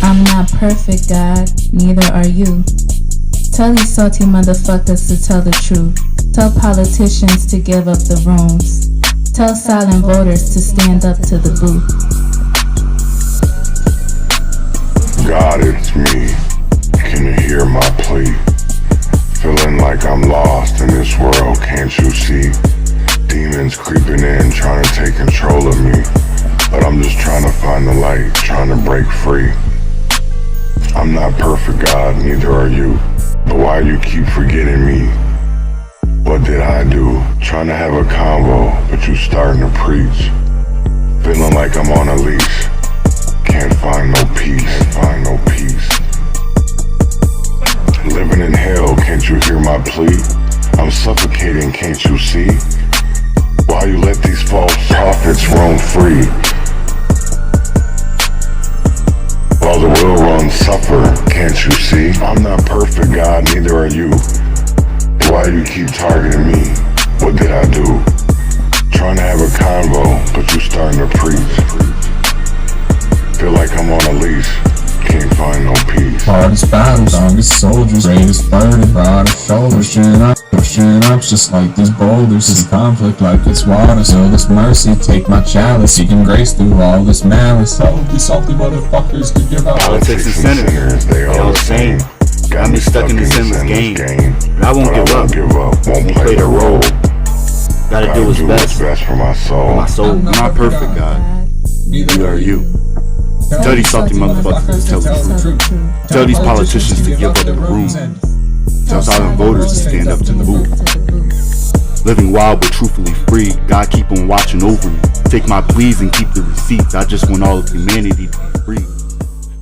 I'm not perfect, God, neither are you. Tell these salty motherfuckers to tell the truth. Tell politicians to give up the rooms. Tell silent voters to stand up to the booth. God, it's me. Can you hear my plea? Feeling like I'm lost in this world, can't you see? Demons creeping in, trying to take control of me. But I'm just trying to find the light, trying to break free. I'm not perfect, God, neither are you. But why you keep forgetting me? What did I do? Trying to have a convo, but you starting to preach. Feeling like I'm on a leash. Can't find no peace, find no peace. Living in hell, can't you hear my plea? I'm suffocating, can't you see? Why you let these false prophets roam free? While the well-run suffer, can't you see? I'm not perfect, God, neither are you. Why you keep targeting me? What did I do? Trying to have a convo, but you starting to preach. Feel like I'm on a leash, can't find no peace. Hardest battles, strongest soldiers, greatest burden, broadest shoulders. Pushing up just like these boulders. This conflict like it's water, so this mercy, take my chalice. Seeking grace through all this malice. All of these salty motherfuckers could give out. Politics and sinners, they all the same. Got me stuck in this endless game. But I won't give up, won't play the role. Gotta do what's best for my soul. I'm not perfect, God, neither are you. Tell these salty motherfuckers to tell the truth. Tell these politicians to give up the room. Tell silent voters to stand up to the booth. Living wild but truthfully free. God keep on watching over me. Take my pleas and keep the receipts. I just want all of humanity to be free.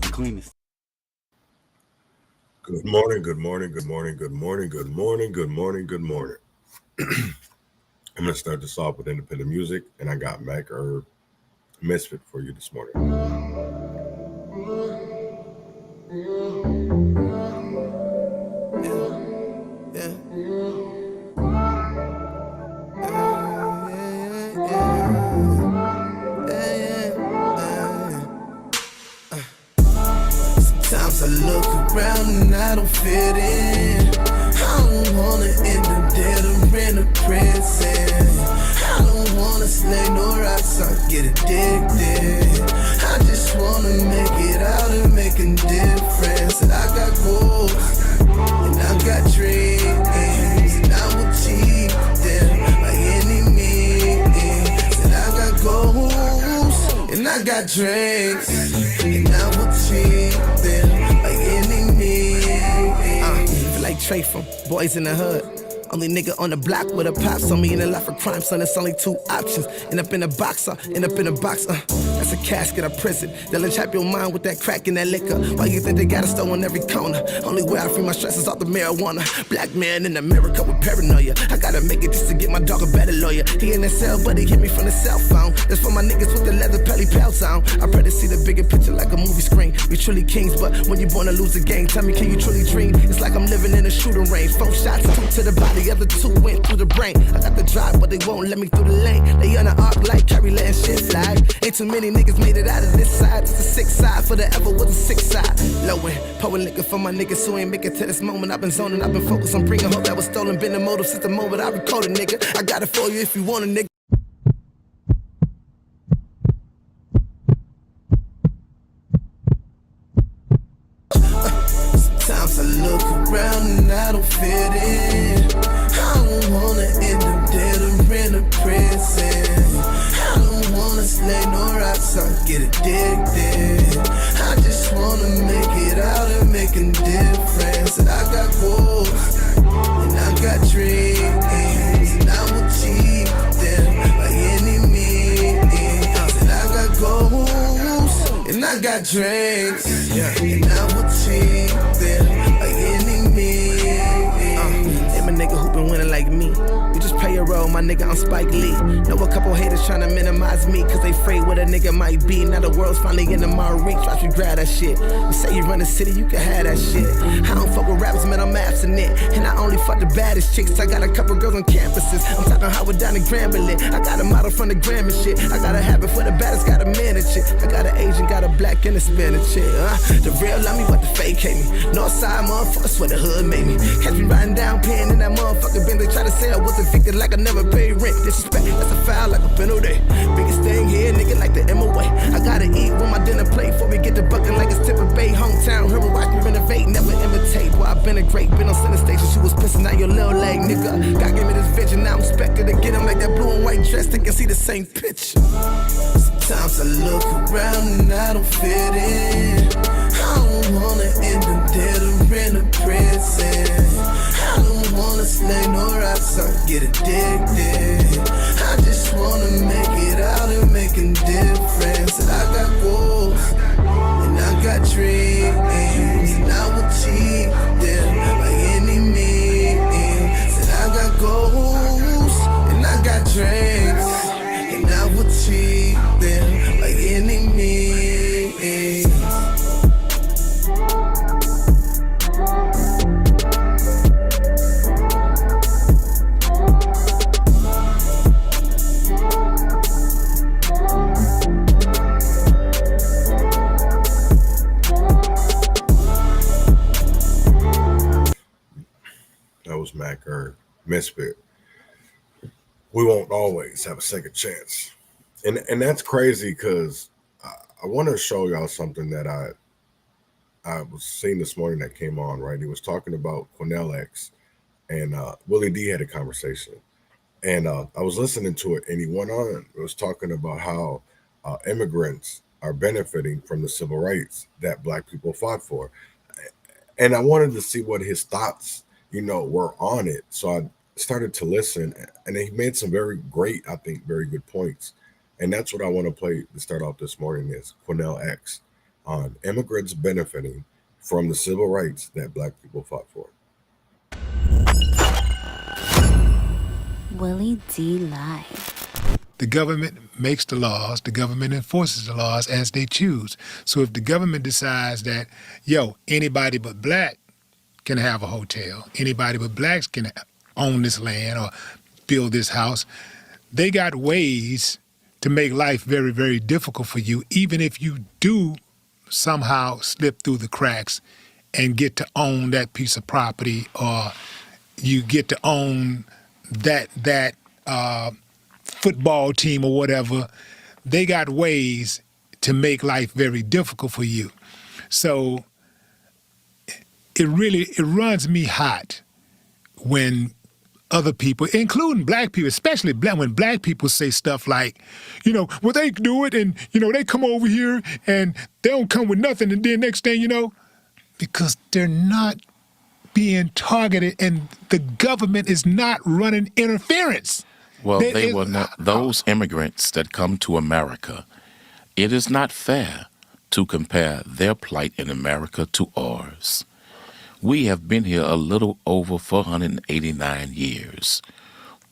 The cleanest. Good morning, good morning, good morning, good morning, good morning, good morning, good morning. I'm gonna start this off with independent music, and I got Mac Herb Misfit for you this morning. Sometimes I look around and I don't fit in. I don't wanna end up dead or in a prison. I don't wanna slay no rocks, I get addicted. I just wanna make it out and make a difference. And I got goals, and I got dreams, and I will achieve them by any means. And I got goals, and I got dreams, and I will achieve them by any means. Feel like Trey from Boys in the Hood. Only nigga on the block with a pops on me in a life of crime, son. It's only two options. End up in a box, end up in a box, That's a casket of prison. They'll entrap your mind with that crack and that liquor. Why you think they got a store on every corner? Only way I free my stress is off the marijuana. Black man in America with paranoia. I gotta make it just to get my dog a better lawyer. He in that cell, but he hit me from the cell phone. That's for my niggas with the leather pelly pals on. I pray to see the bigger picture like a movie screen. We truly kings, but when you born to lose the game, tell me, can you truly dream? It's like I'm living in a shooting range. 4 shots, 2 to the body. The other 2 went through the brain. I got the drive, but they won't let me through the lane. They on the arc like Carrie letting shit fly. Ain't too many niggas made it out of this side. It's a 6 side for the ever was a 6 side. Low end, pouring liquor for my niggas who ain't make it to this moment. I've been zoning, I've been focused on bringing hope that was stolen. Been the motive since the moment I recorded, nigga. I got it for you if you want a nigga. Sometimes I look around and I don't fit in. I don't wanna end up dead or in a prison. I don't wanna slay no rocks, I get addicted. I just wanna make it out and make a difference. And I got goals, and I got dreams, and I will achieve them by any means. And I got goals, and I got dreams, and I will achieve them by any means. Name a nigga who been winning like me. You just pay your road, my nigga, I'm Spike Lee. Know a couple haters tryna minimize me, cause they afraid what a nigga might be. Now the world's finally into my reach, watch me grab that shit. You say you run the city, you can have that shit. I don't fuck with rappers, man, I'm abstinent. And I only fuck the baddest chicks, I got a couple girls on campuses. I'm talking Howard down in Grambling. I got a model from the Gram and shit. I got a habit for the baddest, got a man and shit. I got an Asian, got a black and a Spanish shit. The real love me, what the fake hate me. Northside motherfucker, swear the hood made me. Catch me riding down, pen in that motherfucker bin. They try to say I was evicted like I never paid rent. Disrespect, that's a foul like a penal day. Biggest thing here, nigga, like the MOA. I gotta eat when my dinner plate before we get to bucking like it's Tipper Bay. Hometown, her and watch me renovate, never imitate. Boy, I've been a great, been on center station. She was pissing out your little leg, nigga. God gave me this vision, now I'm expected to get him like that blue and white dress. They can see the same picture. Sometimes I look around and I don't fit in. I don't wanna end up dead or in a prison. I don't wanna slay no rocks, I get addicted. I just wanna make it out and make a difference. And I got goals, and I got dreams, and I will cheat them by any means. And I got goals, and I got dreams, and I will cheat them by any means. That was Mac Misfit. We won't always have a second chance. And that's crazy because I want to show y'all something that I was seeing this morning that came on, right? He was talking about Cornell X and Willie D had a conversation. And I was listening to it and he went on. It was talking about how immigrants are benefiting from the civil rights that Black people fought for. And I wanted to see what his thoughts, were on it. So I started to listen and he made some very great, I think, very good points. And that's what I want to play to start off this morning is Cornell X on immigrants benefiting from the civil rights that Black people fought for. Willie D Live. The government makes the laws, the government enforces the laws as they choose. So if the government decides that, anybody but Black can have a hotel, anybody but Blacks can own this land or build this house, they got ways to make life very, very difficult for you, even if you do somehow slip through the cracks and get to own that piece of property or you get to own that football team or whatever. They got ways to make life very difficult for you. So it runs me hot when other people, including Black people, especially when Black people say stuff like, well, they do it and, they come over here and they don't come with nothing. And then next thing you know, because they're not being targeted and the government is not running interference. Well, they will not. Those immigrants that come to America, it is not fair to compare their plight in America to ours. We have been here a little over 489 years.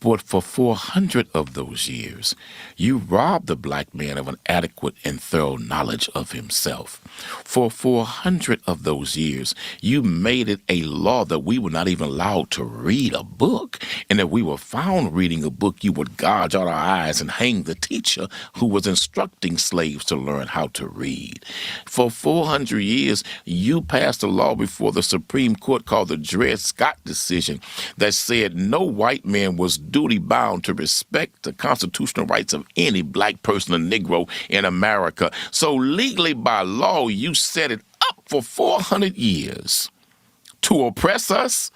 But for 400 of those years, you robbed the Black man of an adequate and thorough knowledge of himself. For 400 of those years, you made it a law that we were not even allowed to read a book. And if we were found reading a book, you would gouge out our eyes and hang the teacher who was instructing slaves to learn how to read. For 400 years, you passed a law before the Supreme Court called the Dred Scott decision that said no white man was duty-bound to respect the constitutional rights of any Black person or Negro in America. So legally, by law, you set it up for 400 years to oppress us,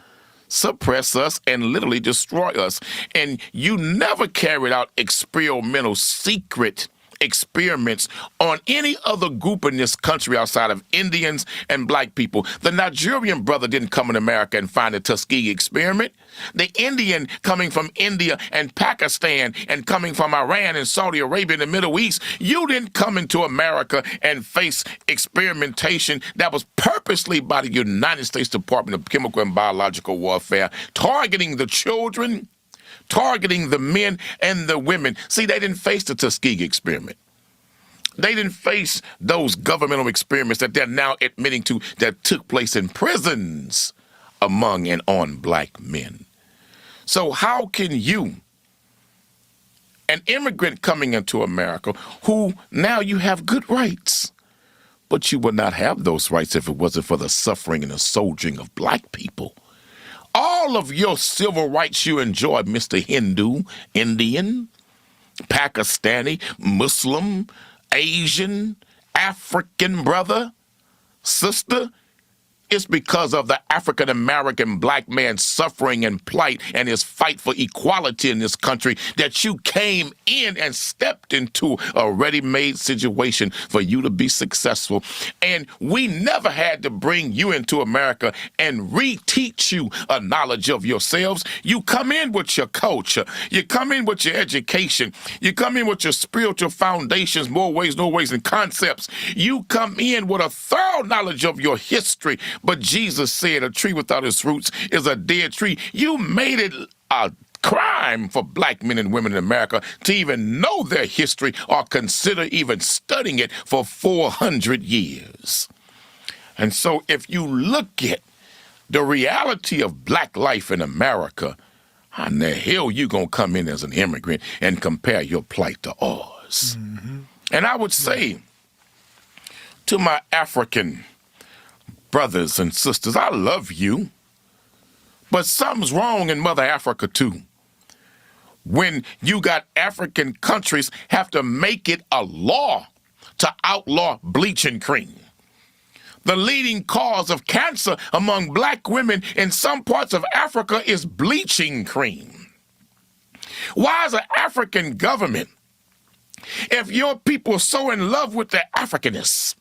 suppress us, and literally destroy us. And you never carried out experimental secret experiments on any other group in this country outside of Indians and Black people. The Nigerian brother didn't come in America and find the Tuskegee experiment. The Indian coming from India and Pakistan and coming from Iran and Saudi Arabia in the Middle East, you didn't come into America and face experimentation that was purposely by the United States Department of Chemical and Biological Warfare targeting the children, targeting the men and the women. See, they didn't face the Tuskegee experiment. They didn't face those governmental experiments that they're now admitting to that took place in prisons among and on black men. So how can you, an immigrant coming into America, who now you have good rights, but you would not have those rights if it wasn't for the suffering and the soldiering of black people? All of your civil rights you enjoy, Mr. Hindu, Indian, Pakistani, Muslim, Asian, African brother, sister, it's because of the African-American black man's suffering and plight and his fight for equality in this country that you came in and stepped into a ready-made situation for you to be successful. And we never had to bring you into America and reteach you a knowledge of yourselves. You come in with your culture. You come in with your education. You come in with your spiritual foundations, more ways, no ways, and concepts. You come in with a thorough knowledge of your history. But Jesus said a tree without its roots is a dead tree. You made it a crime for black men and women in America to even know their history or consider even studying it for 400 years. And so if you look at the reality of black life in America, how in the hell you gonna come in as an immigrant and compare your plight to ours? Mm-hmm. And I would say to my African brothers and sisters, I love you, but something's wrong in Mother Africa too. When you got African countries have to make it a law to outlaw bleaching cream. The leading cause of cancer among black women in some parts of Africa is bleaching cream. Why is an African government, if your people are so in love with their Africanness,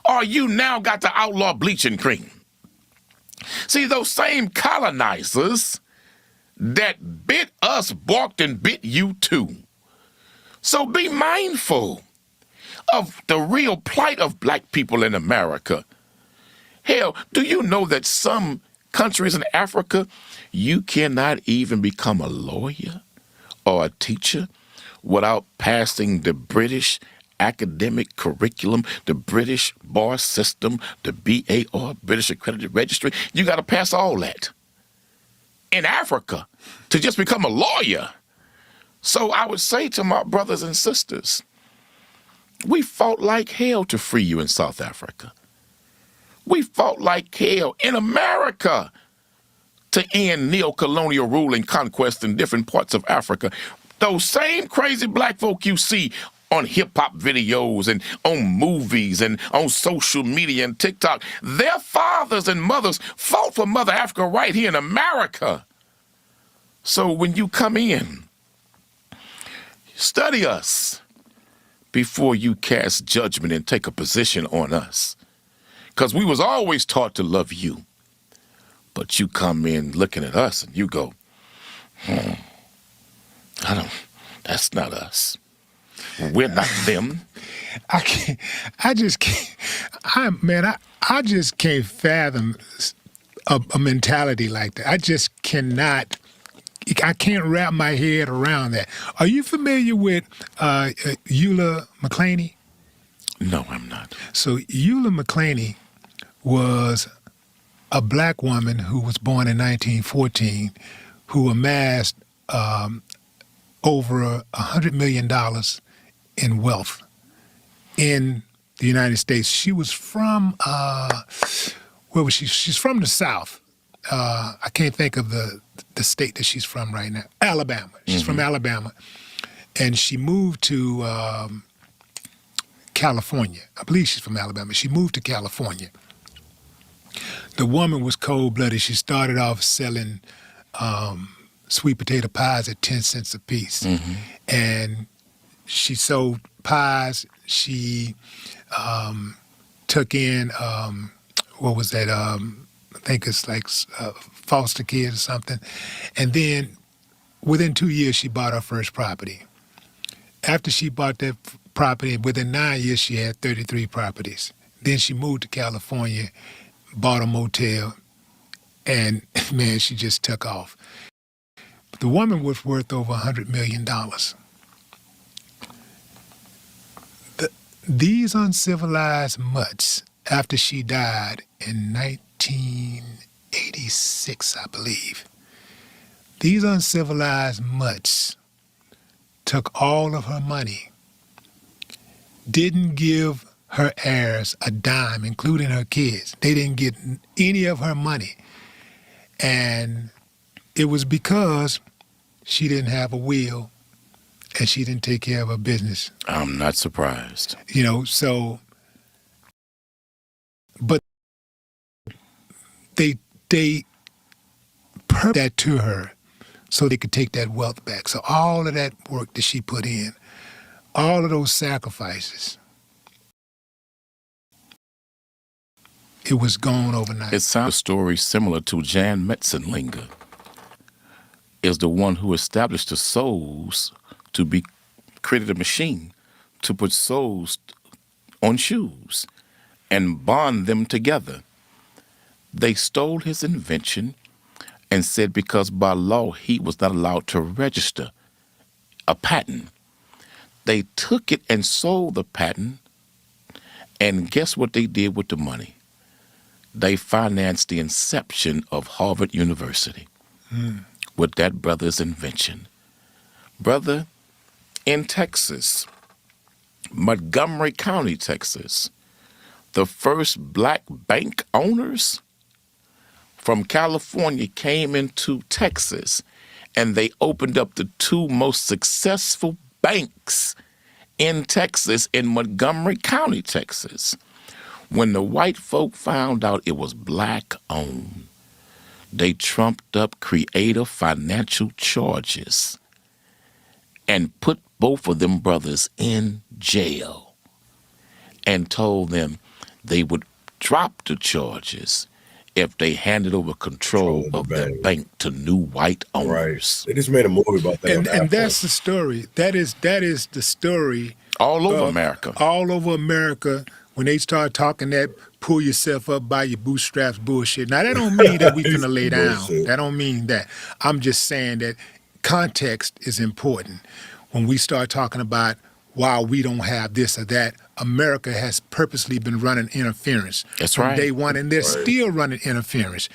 or you now got to outlaw bleaching cream? See, those same colonizers that bit us, balked and bit you too. So be mindful of the real plight of black people in America. Hell, do you know that some countries in Africa, you cannot even become a lawyer or a teacher without passing the British academic curriculum, the British bar system, the BAR, British Accredited Registry? You got to pass all that in Africa to just become a lawyer. So I would say to my brothers and sisters, we fought like hell to free you in South Africa. We fought like hell in America to end neo-colonial rule and conquest in different parts of Africa. Those same crazy black folk you see on hip-hop videos and on movies and on social media and TikTok, their fathers and mothers fought for Mother Africa right here in America. So when you come in, study us before you cast judgment and take a position on us. Because we was always taught to love you. But you come in looking at us and you go, that's not us. We're not them. I just can't fathom a mentality like that. I just cannot. I can't wrap my head around that. Are you familiar with Eula McClaney? No, I'm not. So Eula McClaney was a black woman who was born in 1914 who amassed over $100 million in wealth in the United States. She was from, where was she? She's from the South. I can't think of the state that she's from right now. Alabama. She's from Alabama. And she moved to California. I believe she's from Alabama. She moved to California. The woman was cold-blooded. She started off selling sweet potato pies at 10 cents a piece. Mm-hmm. And she sold pies. She took in, what was that? I think it's like foster kids or something. And then within 2 years, she bought her first property. After she bought that property, within 9 years, she had 33 properties. Then she moved to California, bought a motel, and man, she just took off. The woman was worth over $100 million. These uncivilized mutts, after she died in 1986, I believe, these uncivilized mutts took all of her money, didn't give her heirs a dime, including her kids. They didn't get any of her money. And it was because she didn't have a will and she didn't take care of her business. I'm not surprised. You know, so, but they purposed that to her so they could take that wealth back. So all of that work that she put in, all of those sacrifices, it was gone overnight. It sounds a story similar to Jan Metzenlinger, is the one who established the soles to be created a machine to put soles on shoes and bond them together. They stole his invention and said because by law he was not allowed to register a patent. They took it and sold the patent, and guess what they did with the money? They financed the inception of Harvard University with that brother's invention. Brother, in Texas, Montgomery County, Texas, the first black bank owners from California came into Texas, and they opened up the two most successful banks in Texas, in Montgomery County, Texas. When the white folk found out it was black owned, they trumped up creative financial charges and put both of them brothers in jail and told them they would drop the charges if they handed over control of their bank to new white owners. Right. They just made a movie about that. And that's the story. That is the story. All over America. All over America. When they start talking that pull yourself up by your bootstraps bullshit. Now, that don't mean that we finna lay down. That don't mean that. I'm just saying that context is important. When we start talking about why we don't have this or that, America has purposely been running interference from day one, and they're still running interference.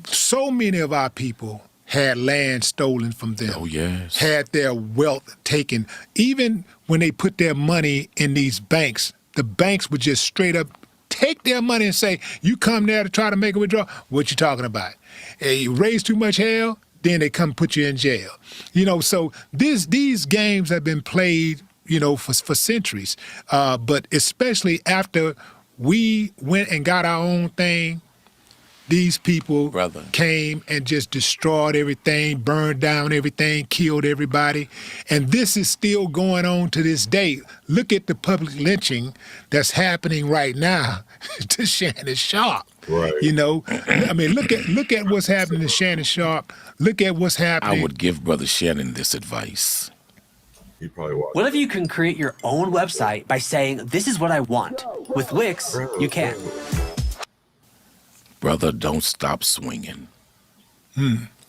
So many of our people had land stolen from them. Oh, yes. Had their wealth taken. Even when they put their money in these banks, the banks would just straight up take their money and say, you come there to try to make a withdrawal? What you talking about? Hey, you raise too much hell, then they come put you in jail. You know, so these games have been played, you know, for centuries. But especially after we went and got our own thing, these people came and just destroyed everything, burned down everything, killed everybody. And this is still going on to this day. Look at the public lynching that's happening right now to Shannon Sharp. Right. You know, I mean, look at what's happening to Shannon Sharp. Look at what's happening. I would give Brother Shannon this advice. He probably was. What if you can create your own website by saying, this is what I want? With Wix, you can. Brother, don't stop swinging.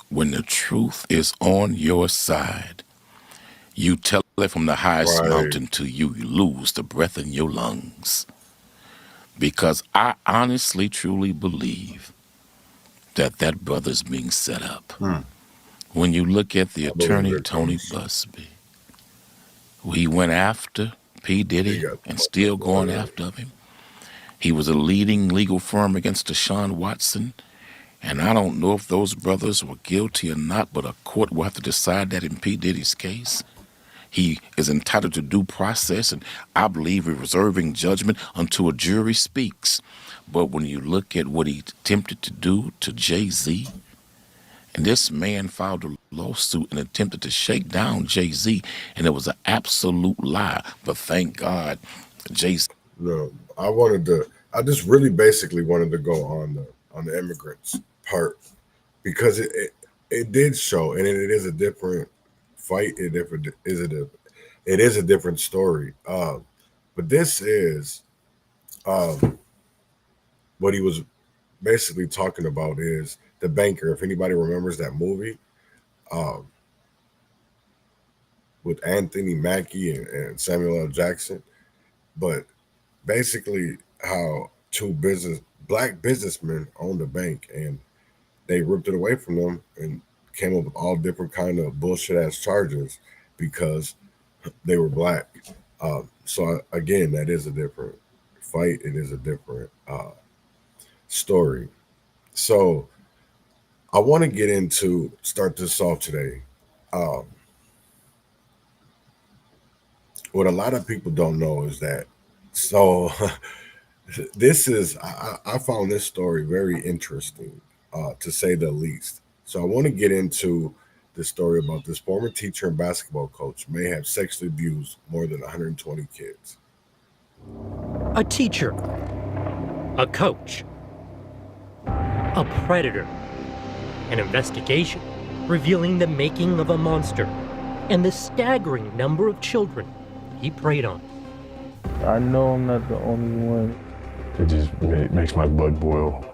When the truth is on your side, you tell it from the highest mountain to you lose the breath in your lungs. Because I honestly, truly believe that brother's being set up. When you look at the attorney, Tony Busby, he went after P. Diddy and still going after him. He was a leading legal firm against Deshaun Watson, and I don't know if those brothers were guilty or not, but a court will have to decide that in P. Diddy's case. He is entitled to due process, and I believe we're reserving judgment until a jury speaks. But when you look at what he attempted to do to Jay-Z, and this man filed a lawsuit and attempted to shake down Jay-Z, and it was an absolute lie. But thank God, Jay-Z. No, I just really basically wanted to go on the immigrants part, because it did show, and it is a different fight. It is a different story. But this is what he was basically talking about is the banker. If anybody remembers that movie, um, with Anthony Mackie and Samuel L. Jackson. But basically, how two black businessmen owned a bank and they ripped it away from them and came up with all different kind of bullshit ass charges because they were black. So again, that is a different fight. It is a different story. So I want to start this off today. What a lot of people don't know is that, so I found this story very interesting, to say the least. So I want to get into the story about this former teacher and basketball coach may have sexually abused more than 120 kids. A teacher, a coach, a predator, an investigation revealing the making of a monster and the staggering number of children he preyed on. I know I'm not the only one. It just makes my blood boil.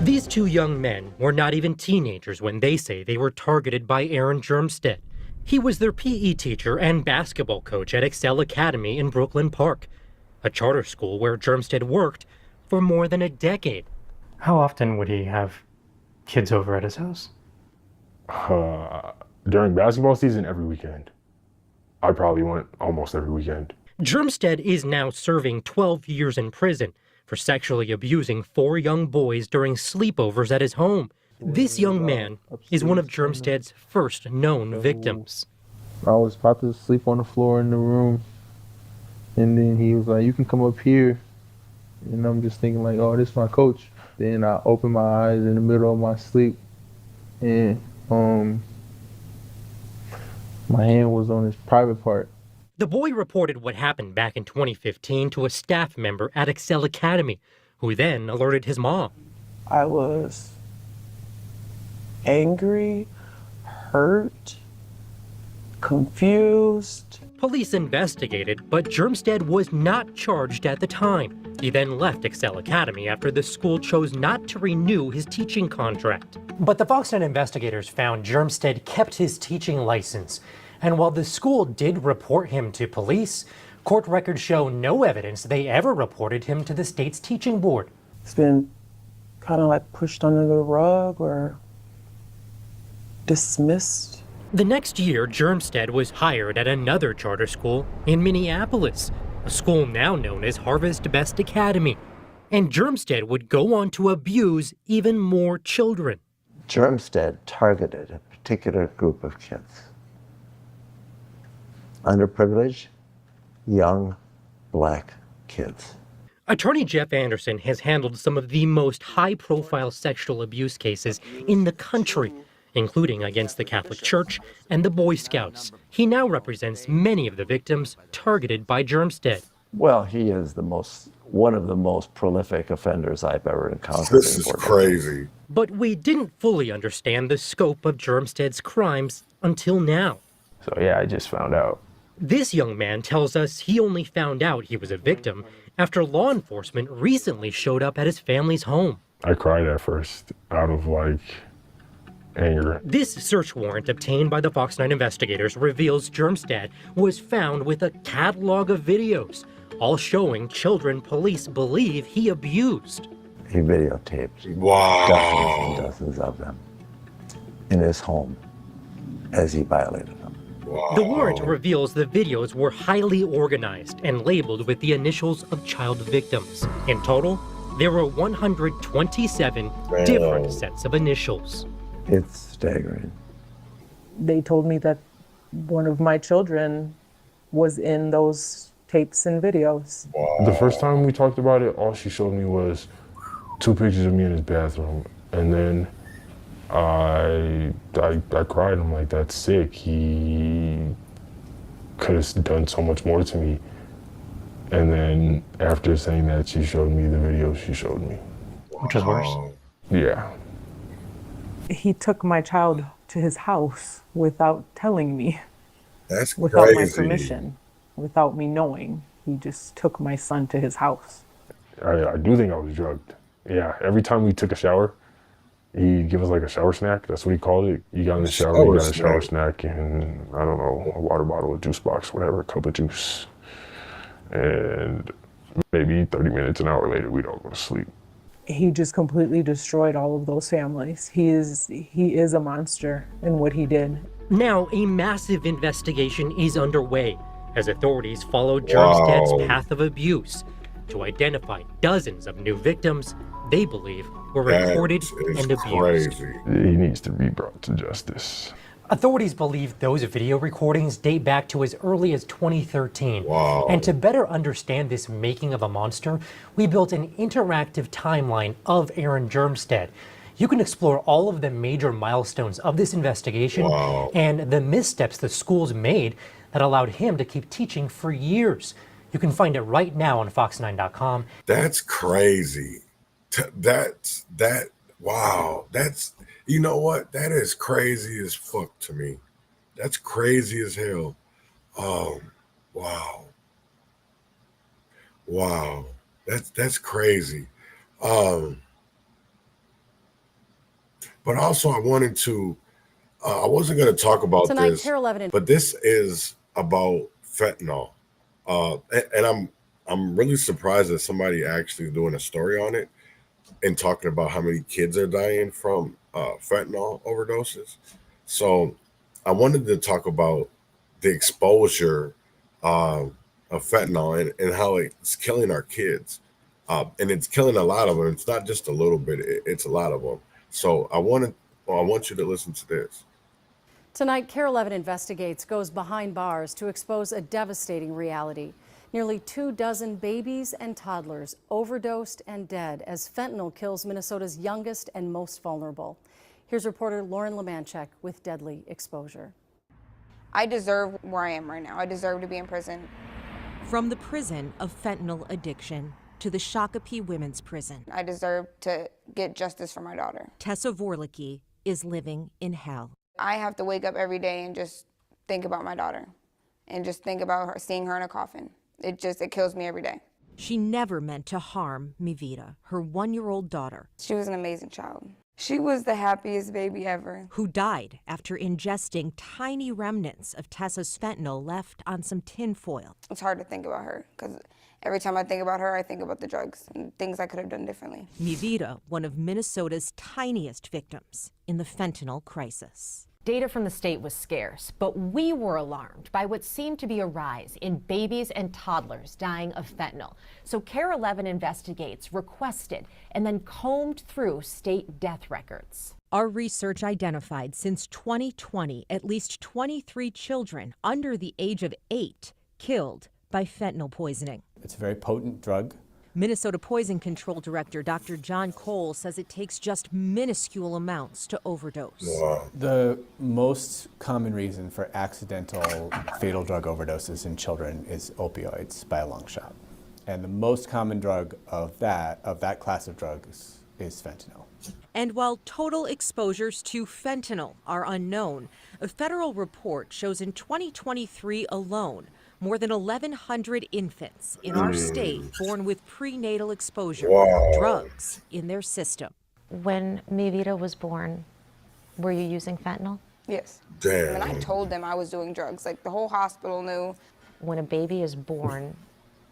These two young men were not even teenagers when they say they were targeted by Aaron Germstead. He was their PE teacher and basketball coach at Excel Academy in Brooklyn Park, a charter school where Germstead worked for more than a decade. How often would he have kids over at his house? During basketball season, every weekend. I probably went almost every weekend. Germstead is now serving 12 years in prison for sexually abusing 4 young boys during sleepovers at his home. This young man is one of Germstead's first known victims. I was about to sleep on the floor in the room, and then he was like, "You can come up here." And I'm just thinking like, "Oh, this is my coach." Then I opened my eyes in the middle of my sleep, and my hand was on his private part. The boy reported what happened back in 2015 to a staff member at Excel Academy, who then alerted his mom. I was angry, hurt, confused. Police investigated, but Germstead was not charged at the time. He then left Excel Academy after the school chose not to renew his teaching contract. But the Fox 9 investigators found Germstead kept his teaching license. And while the school did report him to police, court records show no evidence they ever reported him to the state's teaching board. It's been kind of like pushed under the rug or dismissed. The next year, Germstead was hired at another charter school in Minneapolis, a school now known as Harvest Best Academy. And Germstead would go on to abuse even more children. Germstead targeted a particular group of kids. Underprivileged, young, black kids. Attorney Jeff Anderson has handled some of the most high-profile sexual abuse cases in the country, including against the Catholic Church and the Boy Scouts. He now represents many of the victims targeted by Germstead. Well, he is one of the most prolific offenders I've ever encountered. This is crazy. But we didn't fully understand the scope of Germstead's crimes until now. So yeah, I just found out. This young man tells us he only found out he was a victim after law enforcement recently showed up at his family's home. I cried at first out of anger. This search warrant obtained by the Fox 9 investigators reveals Germstead was found with a catalog of videos, all showing children police believe he abused. He videotaped dozens and dozens of them in his home as he violated them. Wow. The warrant reveals the videos were highly organized and labeled with the initials of child victims. In total, there were 127 different sets of initials. It's staggering. They told me that one of my children was in those tapes and videos. Wow. The first time we talked about it, all she showed me was 2 pictures of me in his bathroom. And then I cried. I'm like, that's sick. He could have done so much more to me. And then after saying that, she showed me the video she showed me. Which was worse? Yeah. He took my child to his house without telling me. That's crazy. Without my permission, without me knowing. He just took my son to his house. I do think I was drugged. Yeah, every time we took a shower, He'd give us like a shower snack. That's what he called it. You got in the shower, you got a shower snack, and I don't know, a water bottle, a juice box, whatever, a cup of juice. And maybe 30 minutes, an hour later, we'd all go to sleep. He just completely destroyed all of those families. He is a monster in what he did. Now, a massive investigation is underway as authorities follow Germsted's path of abuse to identify dozens of new victims they believe were reported and abused. He needs to be brought to justice. Authorities believe those video recordings date back to as early as 2013. Wow. And to better understand this making of a monster, we built an interactive timeline of Aaron Germsted. You can explore all of the major milestones of this investigation and the missteps the schools made that allowed him to keep teaching for years. You can find it right now on fox9.com. That's crazy. Wow. That's, you know what? That is crazy as fuck to me. That's crazy as hell. Wow. That's crazy. But also I wanted to, I wasn't going to talk about Tonight, this, Care 11 but this is about fentanyl. And I'm really surprised that somebody actually doing a story on it and talking about how many kids are dying from fentanyl overdoses. So I wanted to talk about the exposure of fentanyl and how it's killing our kids. And it's killing a lot of them. It's not just a little bit, it's a lot of them. So I want you to listen to this. Tonight, Care 11 Investigates goes behind bars to expose a devastating reality. Nearly 24 babies and toddlers overdosed and dead as fentanyl kills Minnesota's youngest and most vulnerable. Here's reporter Lauren Lemanchek with deadly exposure. I deserve where I am right now. I deserve to be in prison. From the prison of fentanyl addiction to the Shakopee Women's Prison, I deserve to get justice for my daughter. Tessa Vorlicki is living in hell. I have to wake up every day and just think about my daughter and just think about her, seeing her in a coffin. It kills me every day. She never meant to harm Mivita, her 1-year-old daughter. She was an amazing child. She was the happiest baby ever. Who died after ingesting tiny remnants of Tessa's fentanyl left on some tin foil. It's hard to think about her because every time I think about her, I think about the drugs and things I could have done differently. Mivita, one of Minnesota's tiniest victims in the fentanyl crisis. Data from the state was scarce, but we were alarmed by what seemed to be a rise in babies and toddlers dying of fentanyl. So Care 11 Investigates requested and then combed through state death records. Our research identified since 2020 at least 23 children under the age of 8 killed by fentanyl poisoning. It's a very potent drug. Minnesota Poison Control Director Dr. John Cole says it takes just minuscule amounts to overdose. Wow. The most common reason for accidental fatal drug overdoses in children is opioids by a long shot. And the most common drug of that class of drugs is fentanyl. And while total exposures to fentanyl are unknown, a federal report shows in 2023 alone, more than 1,100 infants in our state born with prenatal exposure to drugs in their system. When Mivita was born, were you using fentanyl? Yes. Damn. And I told them I was doing drugs. Like the whole hospital knew. When a baby is born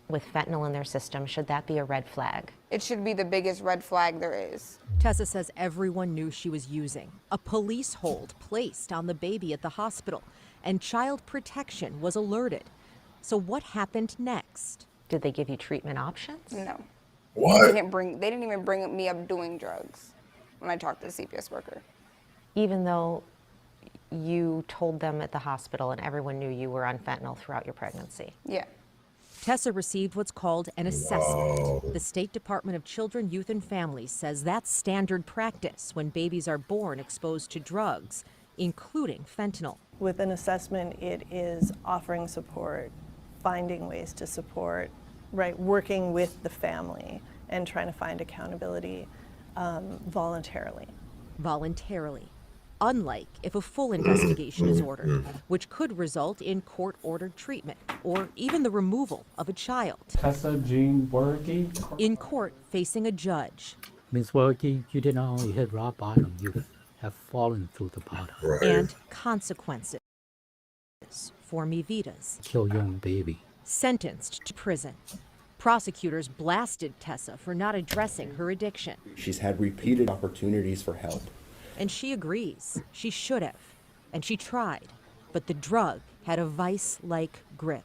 with fentanyl in their system, should that be a red flag? It should be the biggest red flag there is. Tessa says everyone knew she was using. A police hold placed on the baby at the hospital, and child protection was alerted. So what happened next? Did they give you treatment options? No. What? They didn't even bring me up doing drugs when I talked to the CPS worker. Even though you told them at the hospital and everyone knew you were on fentanyl throughout your pregnancy? Yeah. Tessa received what's called an assessment. The State Department of Children, Youth, and Families says that's standard practice when babies are born exposed to drugs, including fentanyl. With an assessment, it is offering support, finding ways to support, right, working with the family and trying to find accountability voluntarily. Voluntarily. Unlike if a full investigation is ordered, which could result in court-ordered treatment or even the removal of a child. Tessa Jean Borghi? In court, facing a judge. Means, well, you didn't only hit rock bottom, you have fallen through the bottom. And consequences for Mi Vidas. Kill your own baby. Sentenced to prison. Prosecutors blasted Tessa for not addressing her addiction. She's had repeated opportunities for help. And she agrees. She should have. And she tried. But the drug had a vice-like grip.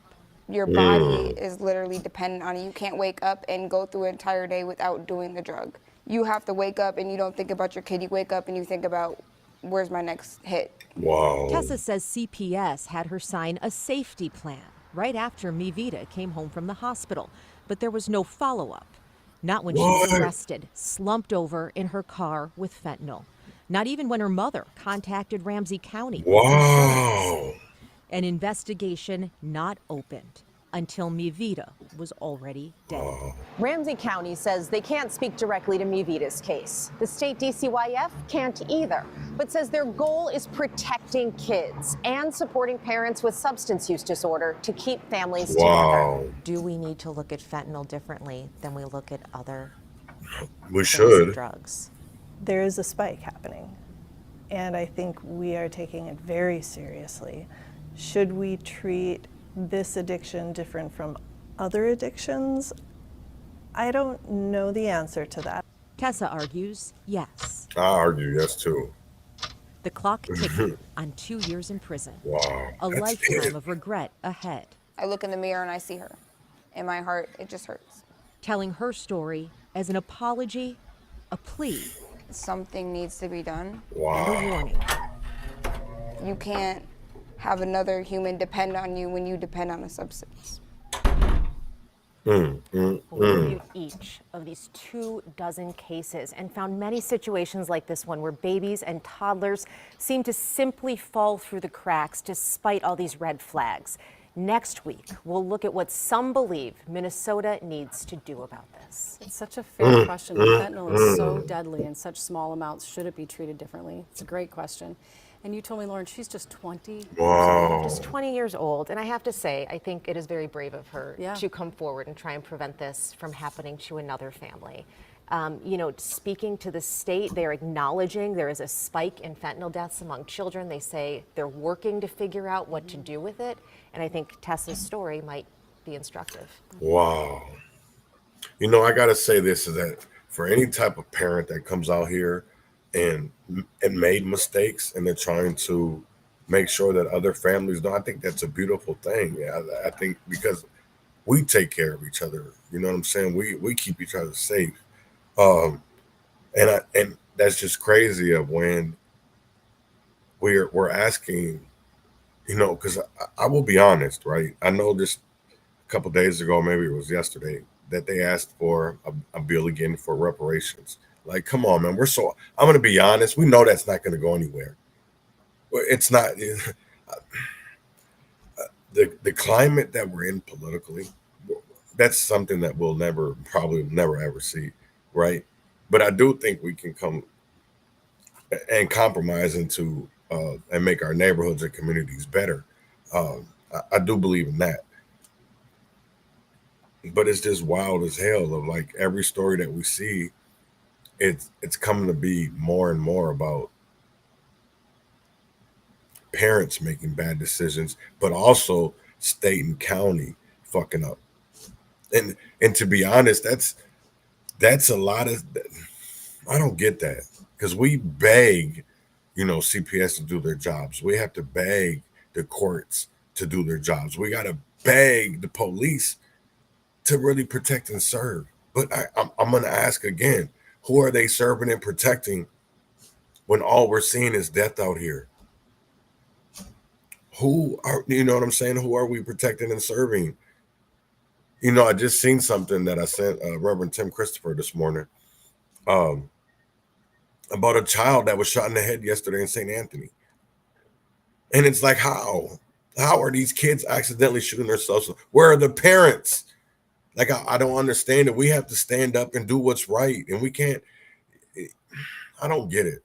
Your body is literally dependent on it. You can't wake up and go through an entire day without doing the drug. You have to wake up and you don't think about your kid. You wake up and you think about, where's my next hit? Wow. Tessa says CPS had her sign a safety plan right after Mi Vida came home from the hospital. But there was no follow-up. Not when she was arrested, slumped over in her car with fentanyl. Not even when her mother contacted Ramsey County. Wow. An investigation not opened until Mi Vida was already dead. Ramsey County says they can't speak directly to Mi Vida's case. The state DCYF can't either, but says their goal is protecting kids and supporting parents with substance use disorder to keep families together. Do we need to look at fentanyl differently than we look at other We should. drugs? There is a spike happening, and I think we are taking it very seriously. Should we treat this addiction different from other addictions? I don't know the answer to that. Tessa argues yes. I argue yes too. The clock ticking on 2 years in prison. Wow. A lifetime of regret ahead. I look in the mirror and I see her. In my heart, it just hurts. Telling her story as an apology, a plea. Something needs to be done. And a warning. You can't have another human depend on you when you depend on a substance. We reviewed each of these 24 cases and found many situations like this one where babies and toddlers seem to simply fall through the cracks despite all these red flags. Next week, we'll look at what some believe Minnesota needs to do about this. It's such a fair question. Fentanyl is so deadly in such small amounts. Should it be treated differently? It's a great question. And you told me, Lauren, she's just 20. Wow. Just 20 years old. And I have to say, I think it is very brave of her Yeah. to come forward and try and prevent this from happening to another family. Speaking to the state, they're acknowledging there is a spike in fentanyl deaths among children. They say they're working to figure out what to do with it. And I think Tessa's story might be instructive. Wow. I got to say this is that for any type of parent that comes out here and made mistakes and they're trying to make sure that other families don't, I think that's a beautiful thing. I think because we take care of each other, you know what I'm saying? We keep each other safe. And that's just crazy of when we're asking, because I will be honest, right? I know just a couple days ago, maybe it was yesterday, that they asked for a bill again for reparations. Like, come on, man. I'm going to be honest. We know that's not going to go anywhere. It's not. The climate that we're in politically, that's something that we'll probably never ever see, right? But I do think we can come and compromise into and make our neighborhoods and communities better. I do believe in that. But it's just wild as hell of like every story that we see, it's coming to be more and more about parents making bad decisions, but also state and county fucking up. And to be honest, that's a lot of, I don't get that, because we beg, CPS to do their jobs. We have to beg the courts to do their jobs. We got to beg the police to really protect and serve. But I'm going to ask again, who are they serving and protecting when all we're seeing is death out here? Who are, what I'm saying? Who are we protecting and serving? I just seen something that I sent Reverend Tim Christopher this morning about a child that was shot in the head yesterday in St. Anthony. And it's like, how are these kids accidentally shooting themselves? Where are the parents? Like, I don't understand it. We have to stand up and do what's right. And we can't, I don't get it.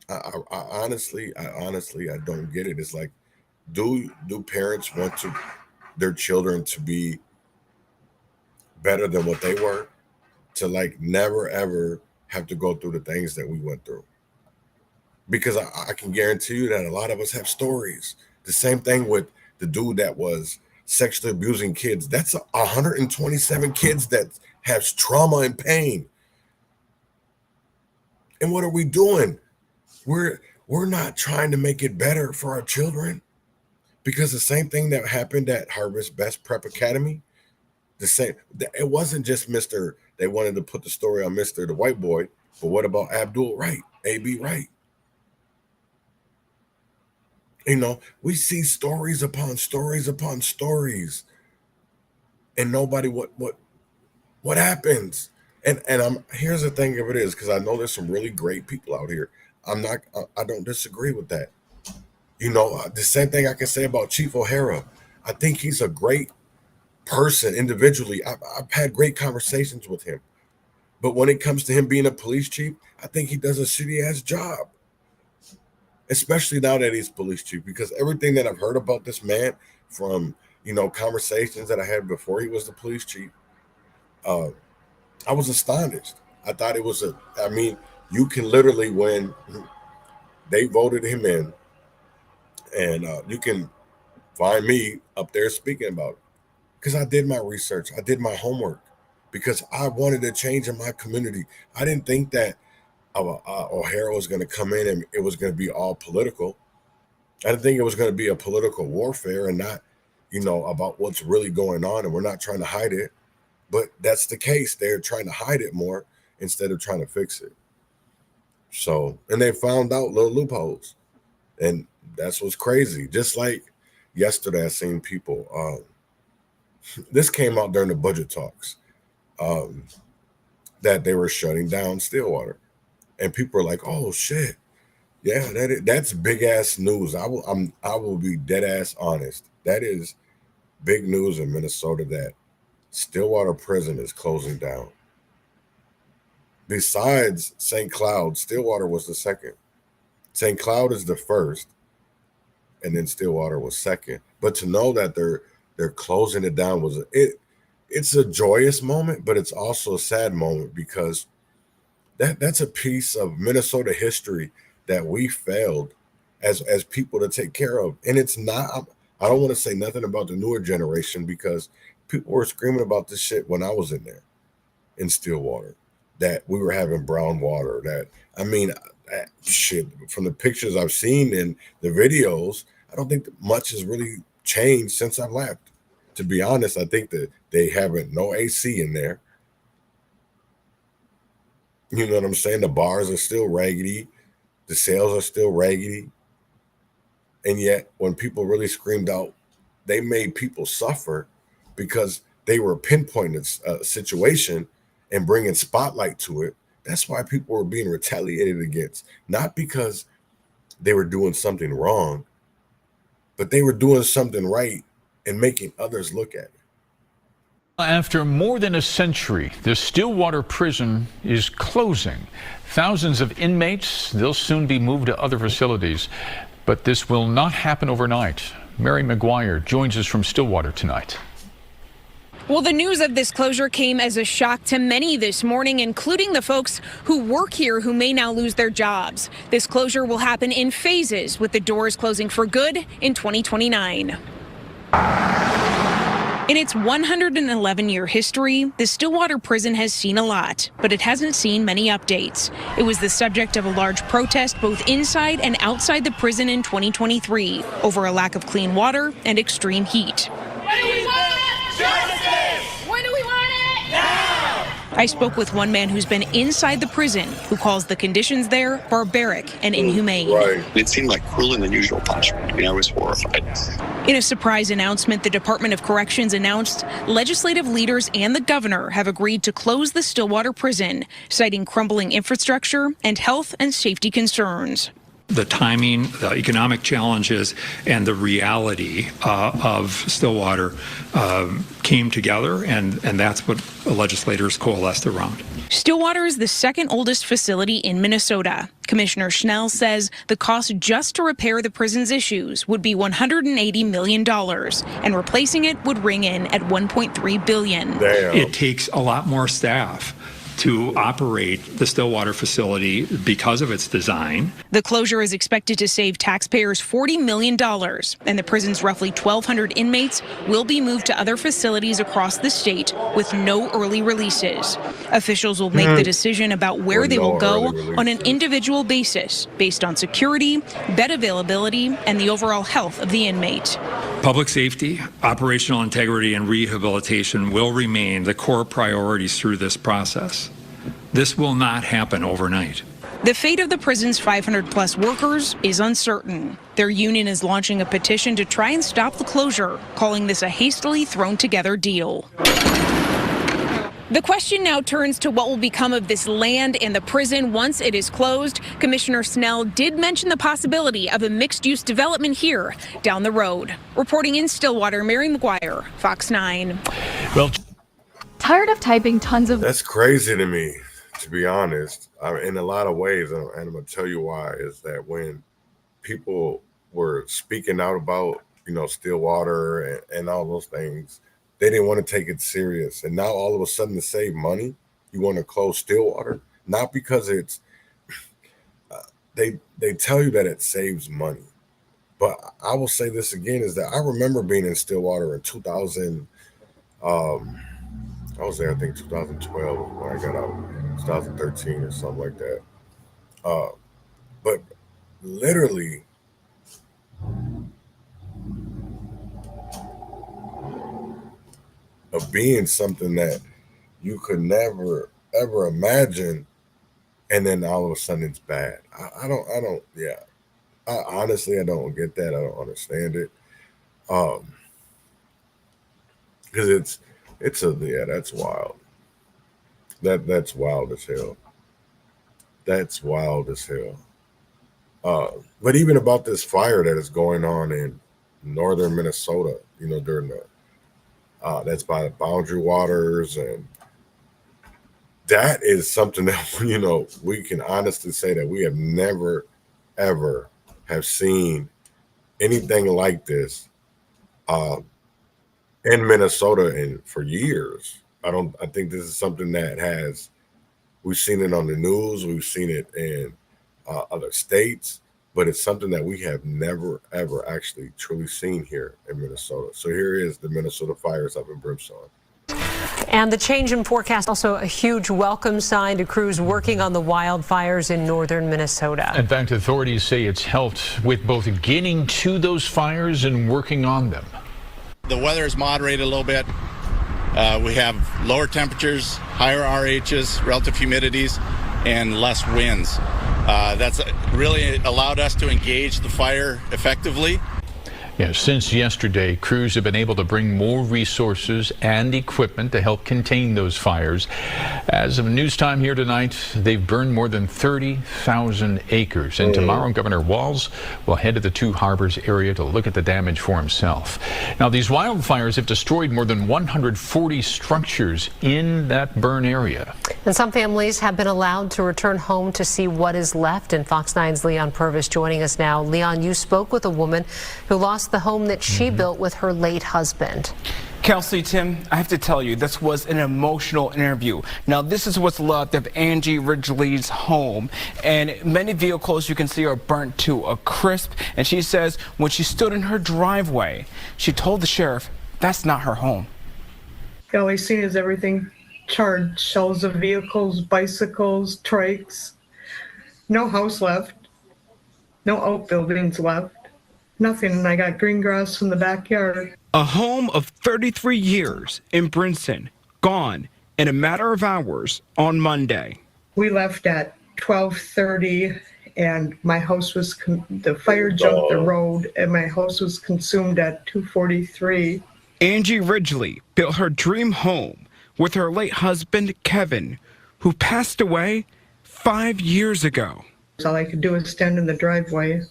I honestly, I don't get it. It's like, do parents want their children to be better than what they were? To like never, ever have to go through the things that we went through. Because I can guarantee you that a lot of us have stories. The same thing with the dude that was sexually abusing kids. That's 127 kids that has trauma and pain. And what are we doing? We're not trying to make it better for our children. Because the same thing that happened at Harvest Best Prep Academy, it wasn't just Mr. They wanted to put the story on Mr. the white boy, but what about Abdul Wright, A.B. Wright? You know, we see stories upon stories upon stories, and nobody what happens? And here's the thing of it is, because I know there's some really great people out here. I don't disagree with that. You know, the same thing I can say about Chief O'Hara. I think he's a great person individually. I've had great conversations with him, but when it comes to him being a police chief, I think he does a shitty ass job. Especially now that he's police chief, because everything that I've heard about this man from, you know, conversations that I had before he was the police chief, I was astonished. I thought it was you can literally, when they voted him in, and you can find me up there speaking about it, because I did my research. I did my homework because I wanted a change in my community. I didn't think that O'Hara was going to come in and it was going to be all political. I didn't think it was going to be a political warfare and not, you know, about what's really going on, and we're not trying to hide it. But that's the case. They're trying to hide it more instead of trying to fix it. So, and they found out little loopholes, and that's what's crazy. Just like yesterday, I seen people, this came out during the budget talks, that they were shutting down Stillwater. And people are like, "Oh shit, yeah, that's big ass news." I will be dead ass honest. That is big news in Minnesota that Stillwater Prison is closing down. Besides St. Cloud, Stillwater was the second. St. Cloud is the first, and then Stillwater was second. But to know that they're closing it down it's a joyous moment, but it's also a sad moment, because that's a piece of Minnesota history that we failed as people to take care of. And it's not, I don't want to say nothing about the newer generation, because people were screaming about this shit when I was in there in Stillwater, that we were having brown water, shit, from the pictures I've seen and the videos, I don't think much has really changed since I left. To be honest, I think that they haven't, no AC in there. You know what I'm saying? The bars are still raggedy. The sales are still raggedy. And yet, when people really screamed out, they made people suffer because they were pinpointing a situation and bringing spotlight to it. That's why people were being retaliated against. Not because they were doing something wrong, but they were doing something right and making others look at it. After more than a century, the Stillwater prison is closing. Thousands of inmates, they'll soon be moved to other facilities. But this will not happen overnight. Mary McGuire joins us from Stillwater tonight. Well, the news of this closure came as a shock to many this morning, including the folks who work here who may now lose their jobs. This closure will happen in phases, with the doors closing for good in 2029. In its 111-year history, the Stillwater prison has seen a lot, but it hasn't seen many updates. It was the subject of a large protest both inside and outside the prison in 2023 over a lack of clean water and extreme heat. What do we want? Justice! When do we want it? Now! I spoke with one man who's been inside the prison, who calls the conditions there barbaric and inhumane. Right. It seemed like cruel and unusual punishment. I mean, I was horrified. In a surprise announcement, the Department of Corrections announced legislative leaders and the governor have agreed to close the Stillwater prison, citing crumbling infrastructure and health and safety concerns. The timing, the economic challenges, and the reality of Stillwater came together, and that's what the legislators coalesced around. Stillwater is the second oldest facility in Minnesota. Commissioner Schnell says the cost just to repair the prison's issues would be $180 million, and replacing it would ring in at $1.3 billion. Damn. It takes a lot more staff to operate the Stillwater facility because of its design. The closure is expected to save taxpayers $40 million, and the prison's roughly 1,200 inmates will be moved to other facilities across the state with no early releases. Officials will make the decision about where they will go on an individual basis, based on security, bed availability, and the overall health of the inmate. Public safety, operational integrity, and rehabilitation will remain the core priorities through this process. This will not happen overnight. The fate of the prison's 500-plus workers is uncertain. Their union is launching a petition to try and stop the closure, calling this a hastily thrown-together deal. The question now turns to what will become of this land and the prison once it is closed. Commissioner Snell did mention the possibility of a mixed-use development here down the road. Reporting in Stillwater, Mary McGuire, Fox 9. Well, tired of typing tons of... That's crazy to me, to be honest. In a lot of ways, and I'm going to tell you why, is that when people were speaking out about, Stillwater and all those things, they didn't want to take it serious. And now all of a sudden to save money, you want to close Stillwater? Not because it's, they tell you that it saves money. But I will say this again, is that I remember being in Stillwater in 2000. I was there, I think 2012 when I got out, 2013 or something like that. But literally, of being something that you could never ever imagine, and then all of a sudden it's bad. I honestly don't get that. I don't understand it. Because that's wild. That's wild as hell. That's wild as hell. But even about this fire that is going on in northern Minnesota, during the that's by the boundary waters, and that is something that we can honestly say that we have never ever have seen anything like this in Minnesota and for years. I think this is something that we've seen it on the news, we've seen it in other states, but it's something that we have never, ever actually truly seen here in Minnesota. So here is the Minnesota fires up in Brimstone. And the change in forecast, also a huge welcome sign to crews working on the wildfires in northern Minnesota. In fact, authorities say it's helped with both getting to those fires and working on them. The weather is moderated a little bit. We have lower temperatures, higher RHs, relative humidities, and less winds. That's really allowed us to engage the fire effectively. Yeah, since yesterday, crews have been able to bring more resources and equipment to help contain those fires. As of news time here tonight, they've burned more than 30,000 acres. And tomorrow, Governor Walz will head to the Two Harbors area to look at the damage for himself. Now, these wildfires have destroyed more than 140 structures in that burn area. And some families have been allowed to return home to see what is left. And Fox 9's Leon Purvis joining us now. Leon, you spoke with a woman who lost the home that she built with her late husband. Kelsey, Tim, I have to tell you, this was an emotional interview. Now, this is what's left of Angie Ridgely's home, and many vehicles you can see are burnt to a crisp. And she says when she stood in her driveway, she told the sheriff that's not her home. All I seen is everything charred, shells of vehicles, bicycles, trikes. No house left, no outbuildings left. Nothing, and I got green grass in the backyard. A home of 33 years in Brinson, gone in a matter of hours on Monday. We left at 12:30, and my house was, the fire jumped the road, and my house was consumed at 2:43. Angie Ridgely built her dream home with her late husband, Kevin, who passed away 5 years ago. All I could do was stand in the driveway.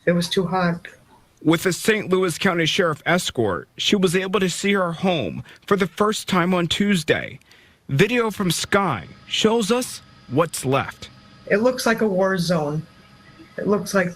It was too hot. With a St. Louis County Sheriff escort, she was able to see her home for the first time on Tuesday. Video from Sky shows us what's left. It looks like a war zone. It looks like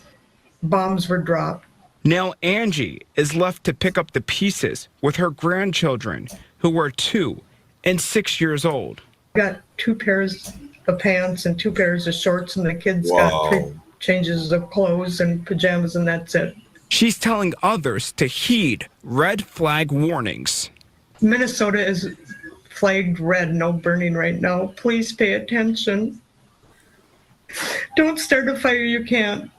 bombs were dropped. Now Angie is left to pick up the pieces with her grandchildren, who were 2 and 6 years old. got 2 pairs of pants and 2 pairs of shorts, and the kids got 3 changes of clothes and pajamas, and that's it. She's telling others to heed red flag warnings. Minnesota is flagged red, no burning right now. Please pay attention. Don't start a fire you can't.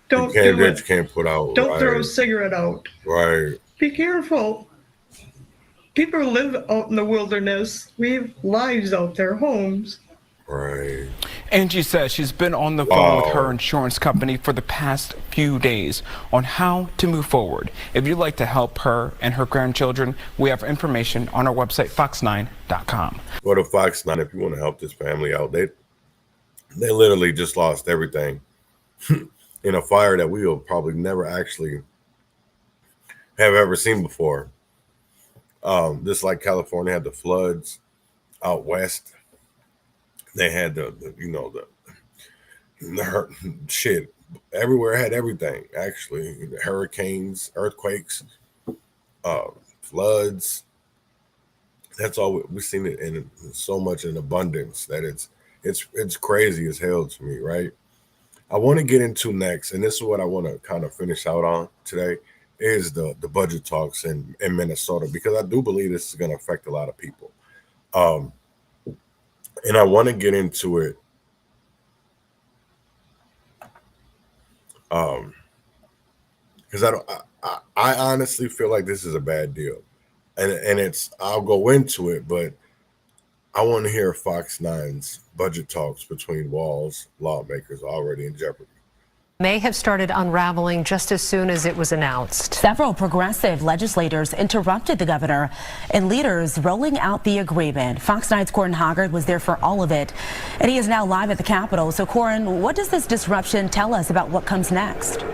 Don't do it. You can't put out. Don't throw a cigarette out. Right. Be careful. People live out in the wilderness. We have lives out there, homes. Right. Angie says she's been on the phone with her insurance company for the past few days on how to move forward. If you'd like to help her and her grandchildren, we have information on our website, fox9.com. Go to Fox 9 if you want to help this family out. They literally just lost everything in a fire that we will probably never actually have ever seen before. Just like California had the floods out west. They had the shit everywhere, had everything actually. Hurricanes, earthquakes, floods. That's all we've seen it in so much in abundance that it's crazy as hell to me, right? I want to get into next, and this is what I want to kind of finish out on today, is the budget talks in Minnesota, because I do believe this is going to affect a lot of people. And I want to get into it because I honestly feel like this is a bad deal, and I'll go into it, but I want to hear Fox 9's budget talks between Walz lawmakers already in jeopardy. May have started unraveling just as soon as it was announced. Several progressive legislators interrupted the governor and leaders rolling out the agreement. Fox 9's Corin Hoggard was there for all of it, and he is now live at the Capitol. So, Corin, what does this disruption tell us about what comes next?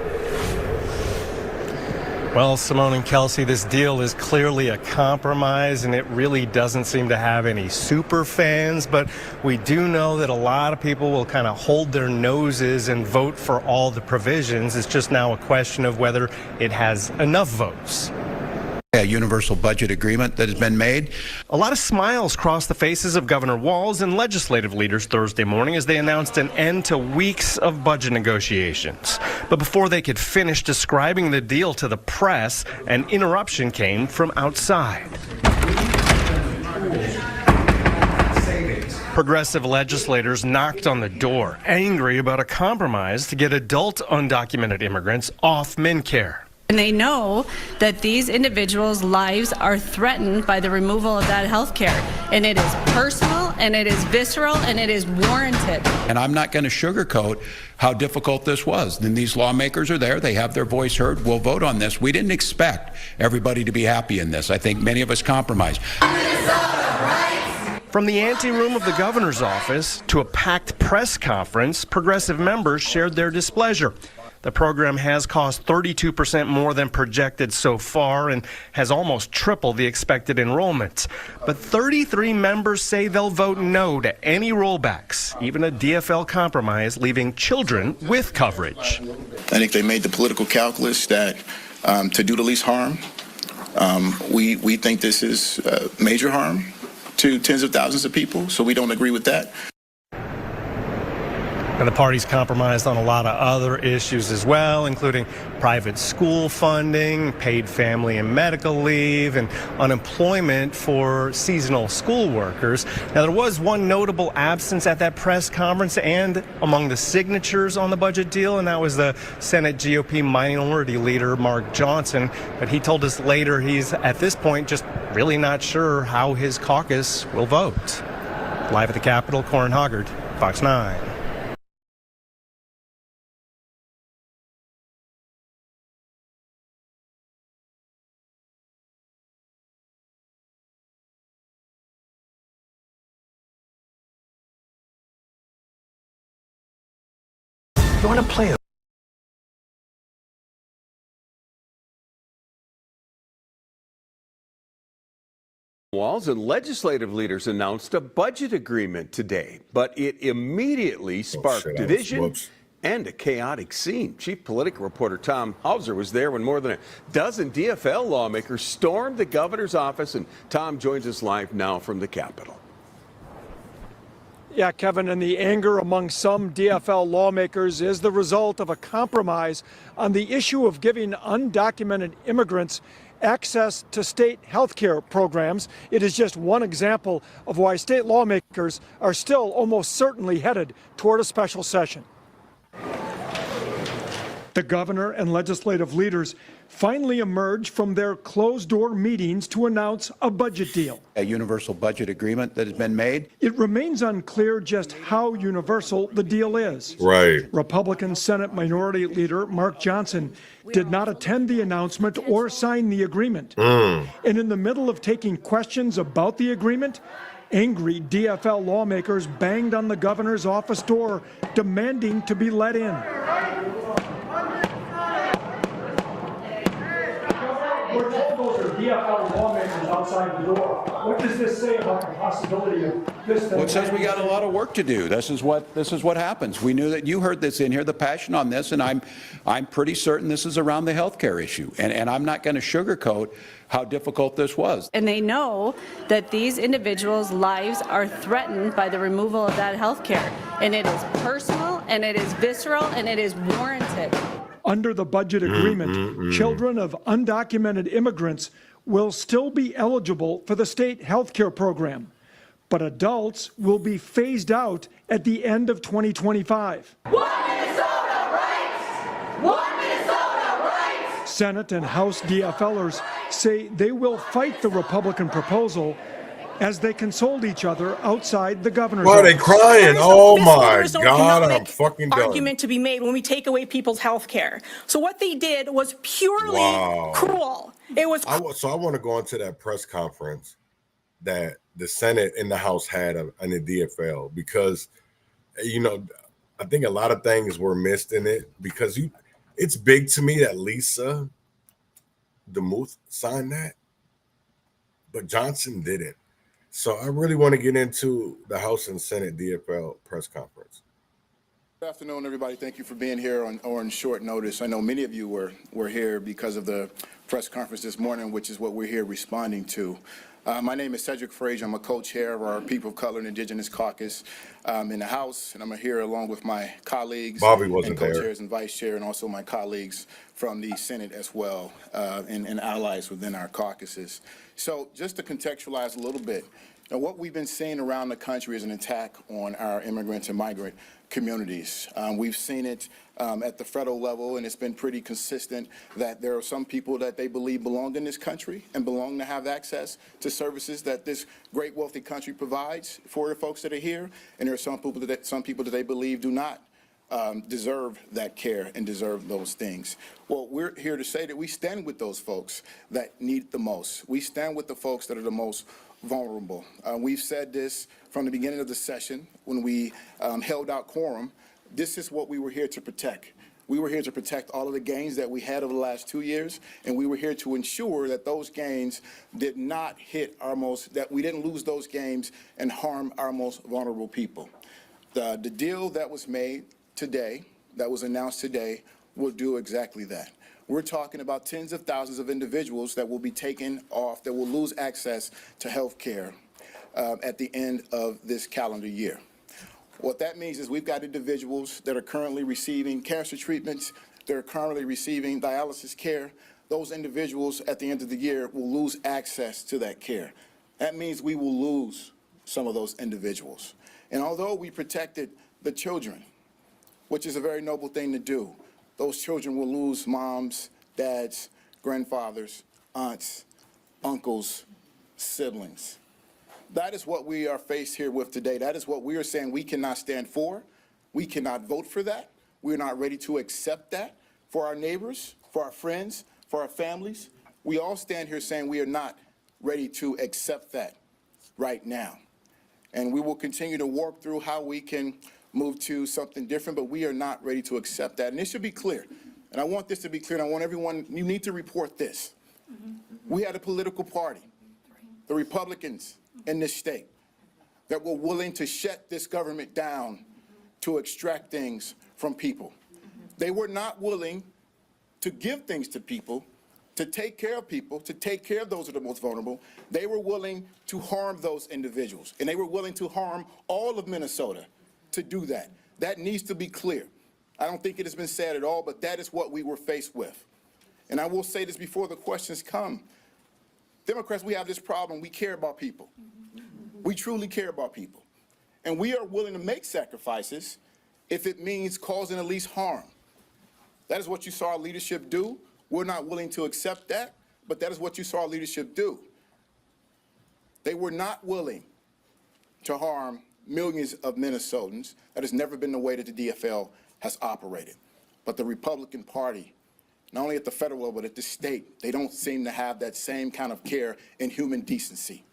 Well, Simone and Kelsey, this deal is clearly a compromise, and it really doesn't seem to have any super fans, but we do know that a lot of people will kind of hold their noses and vote for all the provisions. It's just now a question of whether it has enough votes. A universal budget agreement that has been made. A lot of smiles crossed the faces of Governor Walz and legislative leaders Thursday morning as they announced an end to weeks of budget negotiations. But before they could finish describing the deal to the press, an interruption came from outside. Progressive legislators knocked on the door, angry about a compromise to get adult undocumented immigrants off MNCare. And they know that these individuals' lives are threatened by the removal of that health care. And it is personal, and it is visceral, and it is warranted. And I'm not going to sugarcoat how difficult this was. Then these lawmakers are there. They have their voice heard. We'll vote on this. We didn't expect everybody to be happy in this. I think many of us compromised. From the anteroom of the governor's office to a packed press conference, progressive members shared their displeasure. The program has cost 32% more than projected so far and has almost tripled the expected enrollment. But 33 members say they'll vote no to any rollbacks, even a DFL compromise leaving children with coverage. I think they made the political calculus that to do the least harm, we think this is major harm to tens of thousands of people, so we don't agree with that. And the party's compromised on a lot of other issues as well, including private school funding, paid family and medical leave, and unemployment for seasonal school workers. Now, there was one notable absence at that press conference and among the signatures on the budget deal, and that was the Senate GOP minority leader, Mark Johnson. But he told us later he's, at this point, just really not sure how his caucus will vote. Live at the Capitol, Corin Hoggard, Fox 9. You want to play a Walz and legislative leaders announced a budget agreement today, but it immediately sparked division and a chaotic scene. Chief political reporter Tom Hauser was there when more than a dozen DFL lawmakers stormed the governor's office, and Tom joins us live now from the Capitol. Yeah, Kevin, and the anger among some DFL lawmakers is the result of a compromise on the issue of giving undocumented immigrants access to state health care programs. It is just one example of why state lawmakers are still almost certainly headed toward a special session. The governor and legislative leaders finally emerged from their closed-door meetings to announce a budget deal. A universal budget agreement that has been made. It remains unclear just how universal the deal is. Right. Republican Senate Minority Leader Mark Johnson did not attend the announcement or sign the agreement. And in the middle of taking questions about the agreement, angry DFL lawmakers banged on the governor's office door, demanding to be let in. We're told those are DFL lawmakers outside the door. What does this say about the possibility of this thing? Well, it says we got a lot of work to do. This is what happens. We knew that you heard this in here, the passion on this, and I'm pretty certain this is around the health care issue. And I'm not going to sugarcoat how difficult this was. And they know that these individuals' lives are threatened by the removal of that health care. And it is personal, and it is visceral, and it is warranted. Under the budget agreement, children of undocumented immigrants will still be eligible for the state health care program, but adults will be phased out at the end of 2025. One Minnesota rights! One Minnesota rights! Senate and House DFLers say they will fight the Republican proposal as they console each other outside the governor's Why are they office. crying? Oh my God, I'm fucking done. Argument to be made when we take away people's health care. So what they did was purely cruel. It was. So I want to go into that press conference that the Senate and the House had on the DFL, because, you know, I think a lot of things were missed in it, because it's big to me that Lisa DeMuth signed that, but Johnson didn't. So I really want to get into the House and Senate DFL press conference. Good afternoon, everybody. Thank you for being here on short notice. I know many of you were here because of the press conference this morning, which is what we're here responding to. My name is Cedric Frazier. I'm a co-chair of our People of Color and Indigenous Caucus in the House, and I'm here along with my colleagues and co-chairs and vice chair, and also my colleagues from the Senate as well, and allies within our caucuses. So just to contextualize a little bit, now what we've been seeing around the country is an attack on our immigrant and migrant communities. We've seen it at the federal level, and it's been pretty consistent that there are some people that they believe belong in this country and belong to have access to services that this great wealthy country provides for the folks that are here, and there are some people that they believe do not deserve that care and deserve those things. Well, we're here to say that we stand with those folks that need it the most. We stand with the folks that are the most vulnerable. We've said this from the beginning of the session when we held out quorum. This is what we were here to protect. We were here to protect all of the gains that we had over the last 2 years, and we were here to ensure that those gains did not hit that we didn't lose those gains and harm our most vulnerable people. The deal that was made today, that was announced today, will do exactly that. We're talking about tens of thousands of individuals that will be taken off, that will lose access to health care at the end of this calendar year. What that means is we've got individuals that are currently receiving cancer treatments, they're currently receiving dialysis care. Those individuals at the end of the year will lose access to that care. That means we will lose some of those individuals. And although we protected the children, which is a very noble thing to do, those children will lose moms, dads, grandfathers, aunts, uncles, siblings. That is what we are faced here with today. That is what we are saying we cannot stand for. We cannot vote for that. We're not ready to accept that for our neighbors, for our friends, for our families. We all stand here saying we are not ready to accept that right now. And we will continue to work through how we can move to something different, but we are not ready to accept that. And this should be clear. And I want this to be clear, and I want everyone, you need to report this. We had a political party, the Republicans in this state, that were willing to shut this government down to extract things from people. They were not willing to give things to people to take care of people, to take care of those who are the most vulnerable, they were willing to harm those individuals. And they were willing to harm all of Minnesota to do that. That needs to be clear. I don't think it has been said at all, but that is what we were faced with. And I will say this before the questions come. Democrats, we have this problem. We care about people. We truly care about people. And we are willing to make sacrifices if it means causing the least harm. That is what you saw our leadership do. We're not willing to accept that, but that is what you saw our leadership do. They were not willing to harm millions of Minnesotans. That has never been the way that the DFL has operated. But the Republican Party, not only at the federal level, but at the state, they don't seem to have that same kind of care and human decency.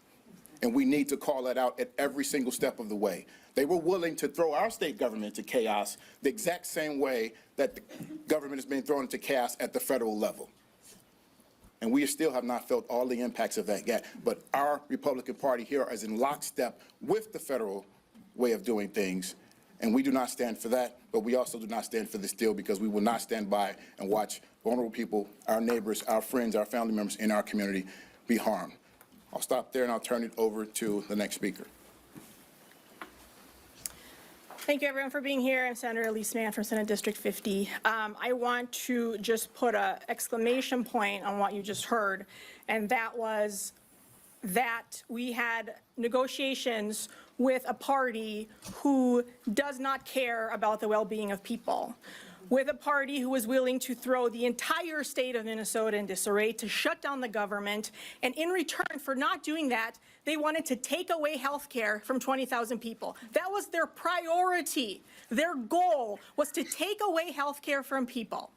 And we need to call that out at every single step of the way. They were willing to throw our state government into chaos the exact same way that the government has been thrown into chaos at the federal level. And we still have not felt all the impacts of that yet. But our Republican Party here is in lockstep with the federal way of doing things. And we do not stand for that, but we also do not stand for this deal because we will not stand by and watch vulnerable people, our neighbors, our friends, our family members in our community be harmed. I'll stop there and I'll turn it over to the next speaker. Thank you, everyone, for being here. I'm Senator Elise Mann from Senate District 50. I want to just put an exclamation point on what you just heard, and that was that we had negotiations with a party who does not care about the well-being of people, with a party who was willing to throw the entire state of Minnesota in disarray, to shut down the government, and in return for not doing that, they wanted to take away health care from 20,000 people. That was their priority. Their goal was to take away health care from people,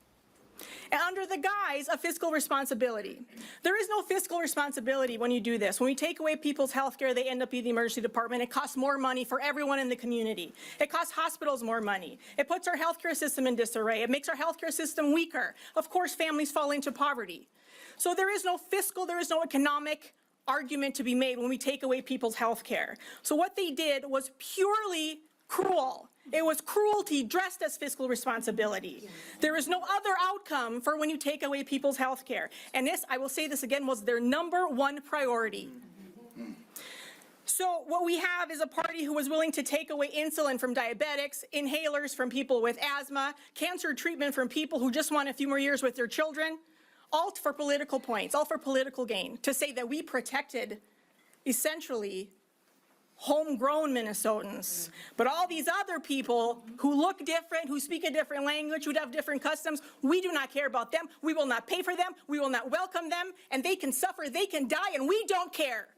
and under the guise of fiscal responsibility. There is no fiscal responsibility when you do this. When we take away people's health care, they end up in the emergency department. It costs more money for everyone in the community. It costs hospitals more money. It puts our healthcare system in disarray. It makes our healthcare system weaker. Of course, families fall into poverty. So there is no fiscal, there is no economic argument to be made when we take away people's health care. So what they did was purely cruel. It was cruelty dressed as fiscal responsibility. There is no other outcome for when you take away people's health care. And this, I will say this again, was their #1 priority. So what we have is a party who was willing to take away insulin from diabetics, inhalers from people with asthma, cancer treatment from people who just want a few more years with their children, all for political points, all for political gain, to say that we protected essentially homegrown Minnesotans. But all these other people who look different, who speak a different language, who have different customs, we do not care about them. We will not pay for them. We will not welcome them. And they can suffer, they can die, and we don't care.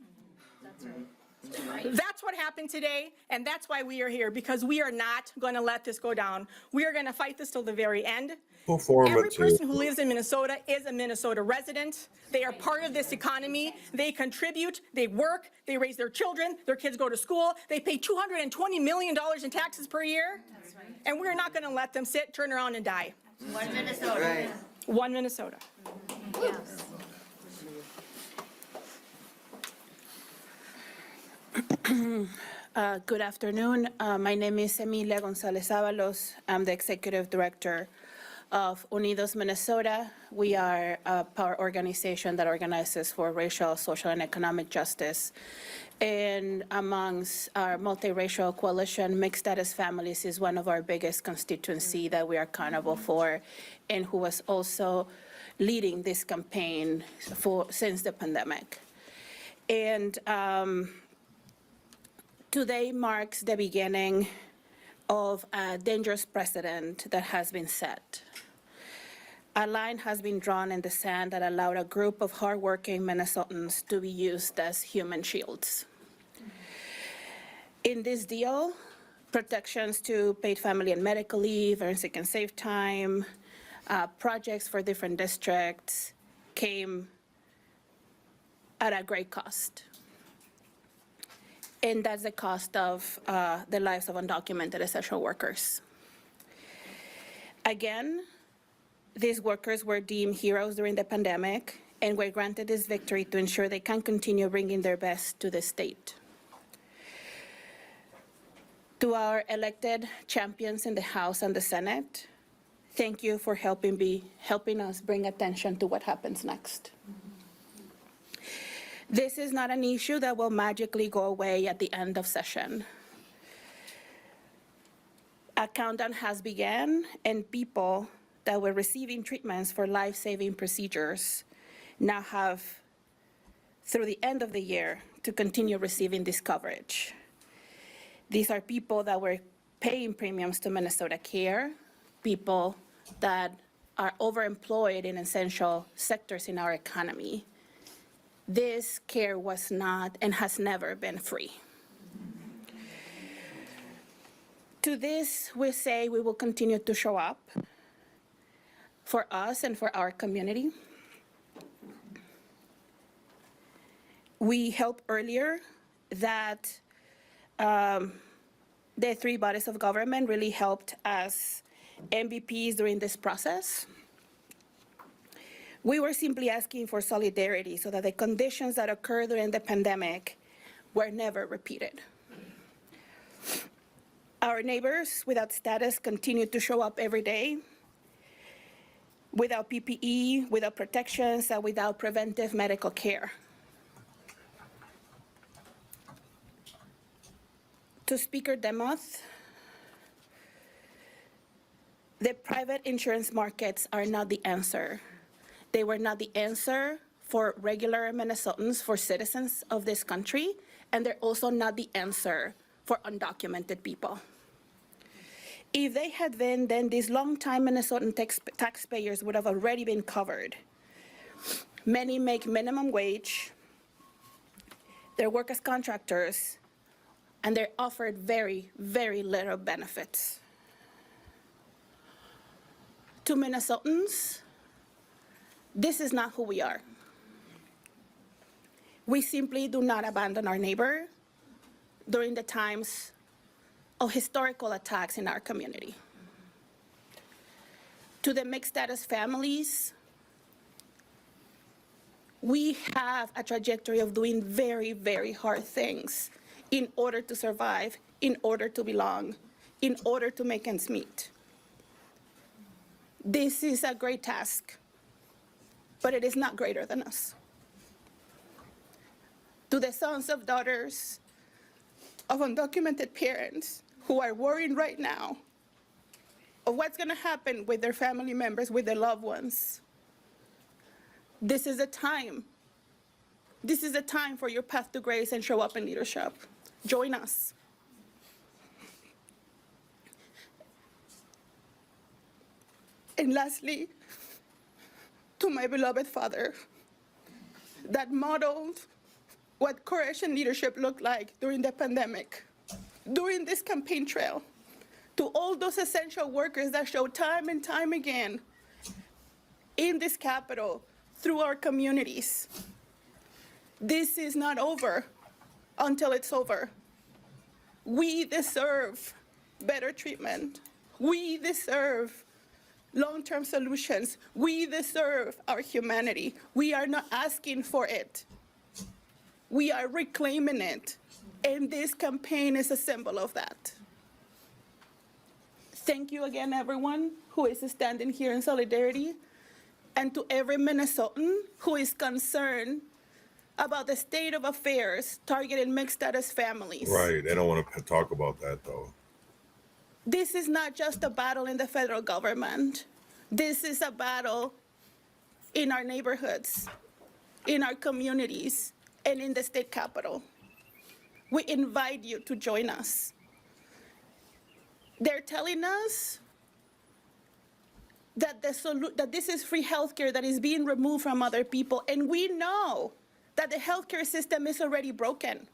That's right. That's what happened today, and that's why we are here, because we are not going to let this go down. We are going to fight this till the very end. Every person who lives in Minnesota is a Minnesota resident. They are part of this economy. They contribute, they work, they raise their children, their kids go to school. They pay $220 million in taxes per year. That's right. And we're not going to let them sit, turn around, and die. One Minnesota. Right. One Minnesota. Yes. Good afternoon. My name is Emilia Gonzalez Avalos. I'm the executive director of Unidos Minnesota. We are a power organization that organizes for racial, social, and economic justice. And amongst our multiracial coalition, mixed status families is one of our biggest constituency that we are accountable for, and who was also leading this campaign since the pandemic. And today marks the beginning of a dangerous precedent that has been set. A line has been drawn in the sand that allowed a group of hardworking Minnesotans to be used as human shields. In this deal, protections to paid family and medical leave, earn sick and save time, projects for different districts came at a great cost. And that's the cost of the lives of undocumented essential workers. Again, these workers were deemed heroes during the pandemic and were granted this victory to ensure they can continue bringing their best to the state. To our elected champions in the House and the Senate, Thank you for helping us bring attention to what happens next. This is not an issue that will magically go away at the end of session. A countdown has begun, and people that were receiving treatments for life-saving procedures now have through the end of the year to continue receiving this coverage. These are people that were paying premiums to Minnesota Care, people that are overemployed in essential sectors in our economy. This care was not and has never been free. To this, we say we will continue to show up for us and for our community. We hope earlier that the three bodies of government really helped as MVPs during this process. We were simply asking for solidarity so that the conditions that occurred during the pandemic were never repeated. Our neighbors without status continue to show up every day without PPE, without protections, and without preventive medical care. To Speaker Demuth, the private insurance markets are not the answer. They were not the answer for regular Minnesotans, for citizens of this country, and they're also not the answer for undocumented people. If they had been, then these longtime Minnesotan taxpayers would have already been covered. Many make minimum wage, they work as contractors, and they're offered very, very little benefits. To Minnesotans, this is not who we are. We simply do not abandon our neighbor during the times of historical attacks in our community. To the mixed status families, we have a trajectory of doing very, very hard things in order to survive, in order to belong, in order to make ends meet. This is a great task, but it is not greater than us. To the sons of daughters of undocumented parents who are worrying right now of what's going to happen with their family members, with their loved ones, this is a time. This is a time for your path to grace and show up in leadership. Join us. And lastly, to my beloved father, that modeled what courage and leadership looked like during the pandemic, during this campaign trail, to all those essential workers that show time and time again in this Capitol, through our communities. This is not over until it's over. We deserve better treatment. We deserve long-term solutions. We deserve our humanity. We are not asking for it. We are reclaiming it. And this campaign is a symbol of that. Thank you again, everyone who is standing here in solidarity, and to every Minnesotan who is concerned about the state of affairs targeting mixed status families. Right, they don't want to talk about that though. This is not just a battle in the federal government. This is a battle in our neighborhoods, in our communities, and in the state capitol. We invite you to join us. They're telling us that this is free healthcare that is being removed from other people, and we know that the healthcare system is already broken.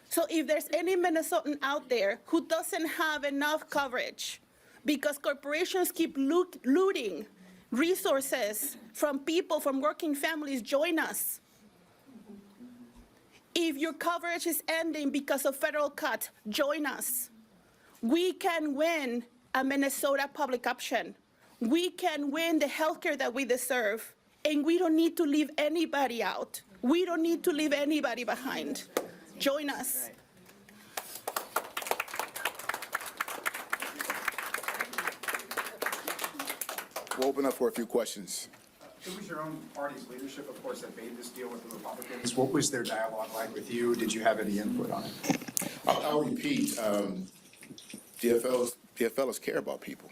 So if there's any Minnesotan out there who doesn't have enough coverage because corporations keep looting resources from people, from working families, join us. If your coverage is ending because of federal cuts, join us. We can win a Minnesota public option. We can win the healthcare that we deserve, and we don't need to leave anybody out. We don't need to leave anybody behind. Join us. We'll open up for a few questions. It was your own party's leadership, of course, that made this deal with the Republicans. What was their dialogue like with you? Did you have any input on it? I'll repeat, DFLers care about people.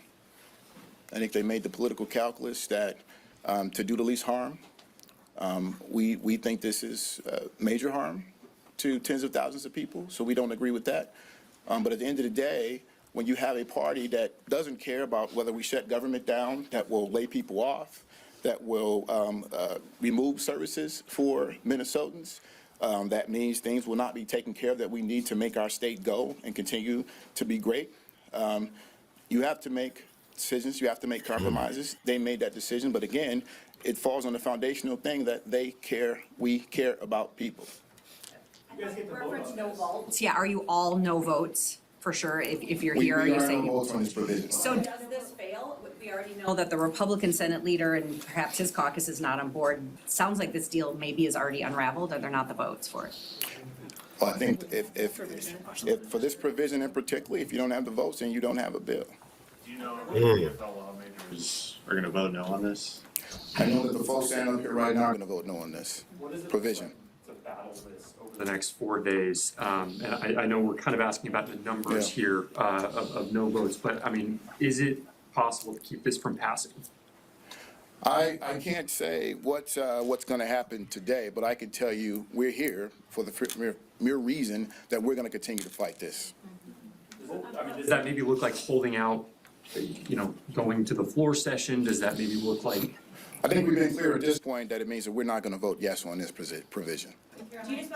I think they made the political calculus that to do the least harm. We think this is major harm to tens of thousands of people, so we don't agree with that. But at the end of the day, when you have a party that doesn't care about whether we shut government down, that will lay people off, that will remove services for Minnesotans, that means things will not be taken care of that we need to make our state go and continue to be great. You have to make decisions, you have to make compromises. They made that decision, but again, it falls on the foundational thing that we care about people. Reference no votes. Yeah, are you all no votes for sure? If you're here, are you saying? No votes on this provision. So does this fail? We already know that the Republican Senate leader and perhaps his caucus is not on board. Sounds like this deal maybe is already unraveled, or they're not the votes for it. Well, I think if for this provision in particular, if you don't have the votes, then you don't have a bill. Do you know if DFL lawmakers are going to vote no on this? I know that the folks standing up here right now are going to vote no on this provision. To battle this over the next 4 days, and I know we're kind of asking about the numbers here of no votes, but I mean, is it possible to keep this from passing? I can't say what's going to happen today, but I can tell you we're here for the mere reason that we're going to continue to fight this. I mean, does that maybe look like holding out, going to the floor session? Does that maybe look like? I think we've been clear at this point that it means that we're not going to vote yes on this provision. To be